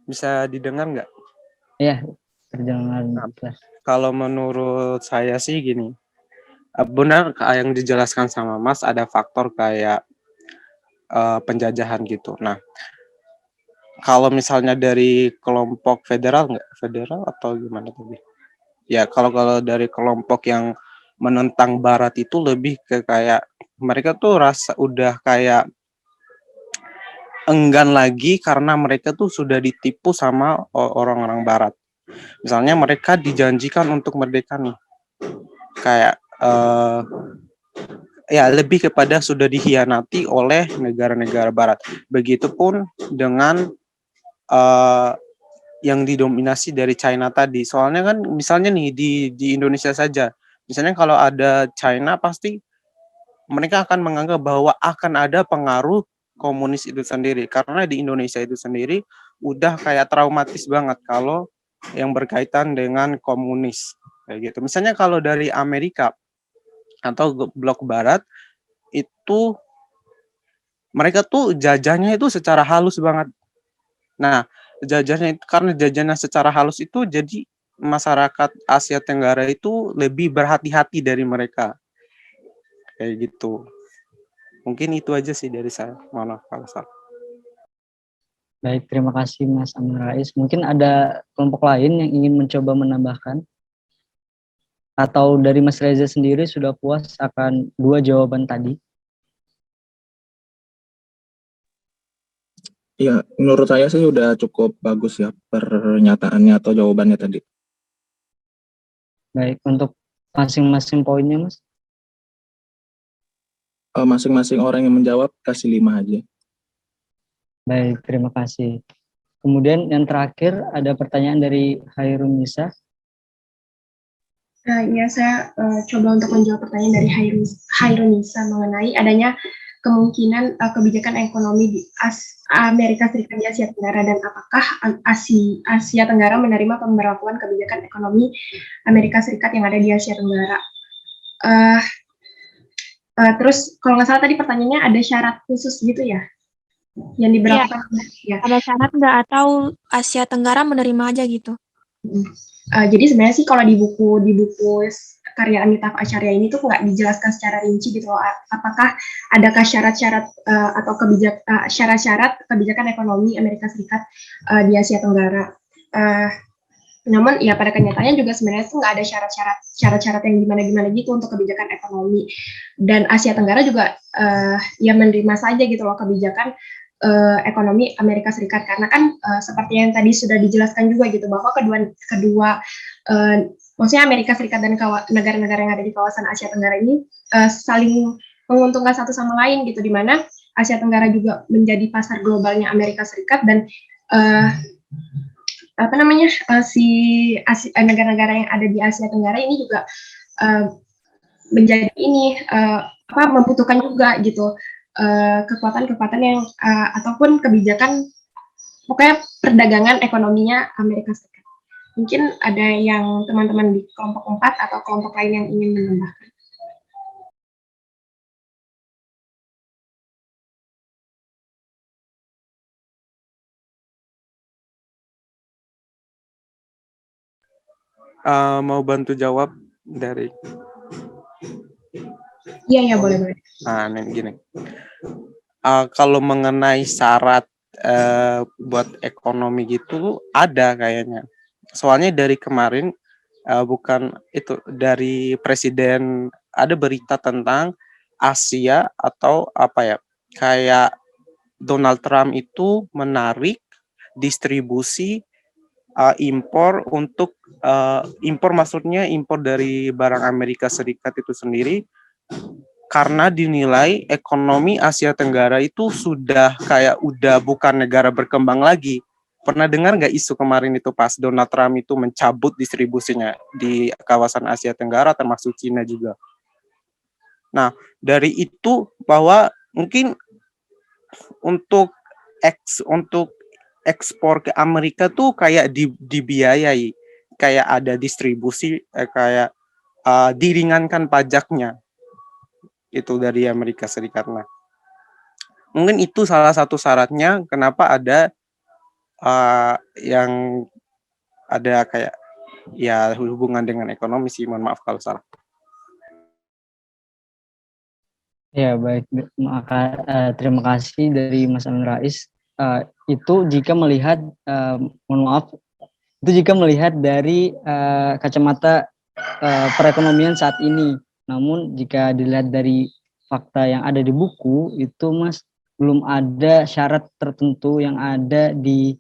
[SPEAKER 11] Bisa didengar nggak?
[SPEAKER 1] Ya, terdengar.
[SPEAKER 11] Kalau menurut saya sih gini, benar yang dijelaskan sama Mas, ada faktor kayak penjajahan gitu. Nah, kalau misalnya dari kelompok federal atau gimana tadi? Ya, kalau dari kelompok yang menentang Barat itu lebih ke kayak mereka tuh rasa udah kayak enggan lagi karena mereka tuh sudah ditipu sama orang-orang Barat. Misalnya mereka dijanjikan untuk merdeka nih, kayak ya lebih kepada sudah dikhianati oleh negara-negara Barat. Begitupun dengan yang didominasi dari China tadi. Soalnya kan misalnya nih di Indonesia saja, misalnya kalau ada China pasti mereka akan menganggap bahwa akan ada pengaruh komunis itu sendiri, karena di Indonesia itu sendiri udah kayak traumatis banget kalau yang berkaitan dengan komunis kayak gitu. Misalnya kalau dari Amerika atau blok barat itu mereka tuh jajahnya itu secara halus banget. Nah, jajahnya itu karena jajahnya secara halus itu jadi masyarakat Asia Tenggara itu lebih berhati-hati dari mereka. Kayak gitu. Mungkin itu aja sih dari saya. Mohon maaf kalau salah.
[SPEAKER 1] Baik, terima kasih Mas Amin Rais. Mungkin ada kelompok lain yang ingin mencoba menambahkan? Atau dari Mas Reza sendiri sudah puas akan 2 jawaban tadi?
[SPEAKER 8] Ya, menurut saya sih udah cukup bagus ya pernyataannya atau jawabannya tadi.
[SPEAKER 1] Baik, untuk masing-masing poinnya Mas?
[SPEAKER 8] Masing-masing orang yang menjawab kasih 5 aja.
[SPEAKER 1] Baik, terima kasih. Kemudian yang terakhir ada pertanyaan dari Hairun Nisa.
[SPEAKER 2] Ya, saya coba untuk menjawab pertanyaan dari Hairun Nisa mengenai adanya kemungkinan kebijakan ekonomi di Amerika Serikat di Asia Tenggara dan apakah Asia Tenggara menerima pemberlakuan kebijakan ekonomi Amerika Serikat yang ada di Asia Tenggara. Terus kalau nggak salah tadi pertanyaannya ada syarat khusus gitu ya yang diberlakukan? Ya.
[SPEAKER 9] Ada syarat nggak atau Asia Tenggara menerima aja gitu?
[SPEAKER 2] Jadi sebenarnya sih kalau di buku karya Amitaf Acharya ini tuh nggak dijelaskan secara rinci gitu loh, apakah adakah syarat-syarat atau syarat-syarat kebijakan ekonomi Amerika Serikat di Asia Tenggara. Namun ya pada kenyataannya juga sebenarnya tuh nggak ada syarat-syarat yang gimana-gimana gitu untuk kebijakan ekonomi, dan Asia Tenggara juga ya menerima saja gitu loh kebijakan ekonomi Amerika Serikat, karena kan seperti yang tadi sudah dijelaskan juga gitu bahwa kedua maksudnya Amerika Serikat dan negara-negara yang ada di kawasan Asia Tenggara ini saling menguntungkan satu sama lain gitu, di mana Asia Tenggara juga menjadi pasar globalnya Amerika Serikat, dan negara-negara yang ada di Asia Tenggara ini juga menjadi membutuhkan juga gitu kekuatan-kekuatan yang ataupun kebijakan pokoknya perdagangan ekonominya Amerika Serikat. Mungkin ada yang teman-teman di kelompok 4 atau kelompok lain yang ingin menambahkan.
[SPEAKER 11] Mau bantu jawab dari?
[SPEAKER 2] Iya, boleh.
[SPEAKER 11] Nah, gini. Kalau mengenai syarat buat ekonomi gitu ada kayaknya. Soalnya dari kemarin bukan itu dari presiden ada berita tentang Asia atau apa ya, kayak Donald Trump itu menarik distribusi impor untuk impor, maksudnya impor dari barang Amerika Serikat itu sendiri, karena dinilai ekonomi Asia Tenggara itu sudah udah bukan negara berkembang lagi. Pernah dengar nggak isu kemarin itu pas Donald Trump itu mencabut distribusinya di kawasan Asia Tenggara termasuk Cina juga. Nah, dari itu bahwa mungkin untuk ekspor ke Amerika tuh kayak dibiayai, kayak ada distribusi, diringankan pajaknya itu dari Amerika Serikat. Nah, mungkin itu salah satu syaratnya kenapa ada yang ada kayak ya hubungan dengan ekonomi sih. Mohon maaf kalau salah.
[SPEAKER 1] Ya baik, terima kasih dari Mas Amin Rais. Itu jika melihat, mohon maaf, itu jika melihat dari kacamata perekonomian saat ini. Namun jika dilihat dari fakta yang ada di buku itu Mas, belum ada syarat tertentu yang ada di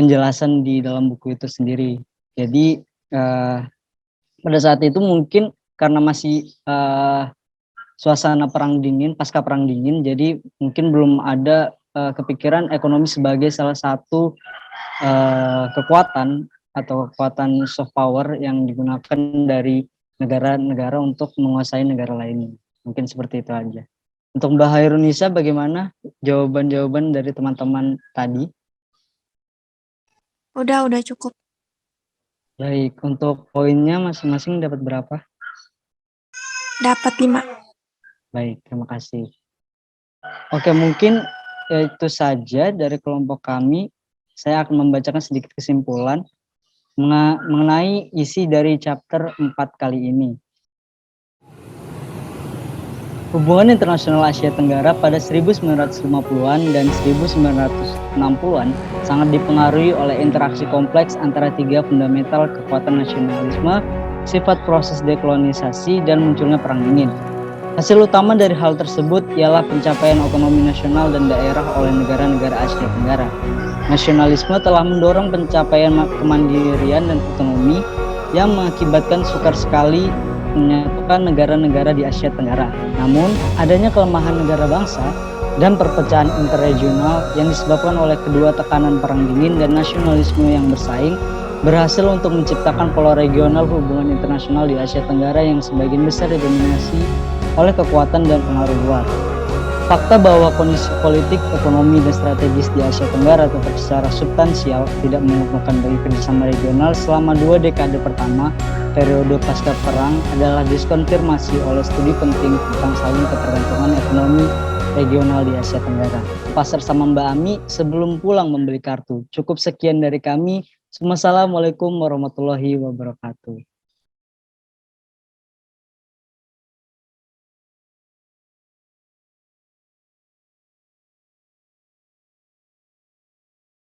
[SPEAKER 1] penjelasan di dalam buku itu sendiri. Jadi pada saat itu mungkin karena masih suasana perang dingin, pasca perang dingin, jadi mungkin belum ada kepikiran ekonomi sebagai salah satu kekuatan atau kekuatan soft power yang digunakan dari negara-negara untuk menguasai negara lainnya. Mungkin seperti itu aja. Untuk Mbak Hairunisa, bagaimana jawaban-jawaban dari teman-teman tadi?
[SPEAKER 9] Udah cukup.
[SPEAKER 1] Baik, untuk poinnya masing-masing dapat berapa?
[SPEAKER 9] Dapat 5.
[SPEAKER 1] Baik, terima kasih. Oke, mungkin itu saja dari kelompok kami. Saya akan membacakan sedikit kesimpulan. mengenai isi dari chapter 4 kali ini. Hubungan internasional Asia Tenggara pada 1950-an dan 1960-an sangat dipengaruhi oleh interaksi kompleks antara tiga fundamental kekuatan nasionalisme, sifat proses dekolonisasi, dan munculnya Perang Dingin. Hasil utama dari hal tersebut ialah pencapaian otonomi nasional dan daerah oleh negara-negara Asia Tenggara. Nasionalisme telah mendorong pencapaian kemandirian dan otonomi yang mengakibatkan sukar sekali menyatukan negara-negara di Asia Tenggara. Namun, adanya kelemahan negara bangsa dan perpecahan interregional yang disebabkan oleh kedua tekanan Perang Dingin dan nasionalisme yang bersaing berhasil untuk menciptakan pola regional hubungan internasional di Asia Tenggara yang sebagian besar didominasi oleh kekuatan dan pengaruh luar. Fakta bahwa kondisi politik, ekonomi, dan strategis di Asia Tenggara tetap secara substansial tidak menguntungkan bagi kerjasama regional selama 2 dekade pertama periode pasca perang adalah diskonfirmasi oleh studi penting tentang saling ketergantungan ekonomi regional di Asia Tenggara. Pasar sama Mbak Ami sebelum pulang membeli kartu. Cukup sekian dari kami. Wassalamualaikum warahmatullahi wabarakatuh.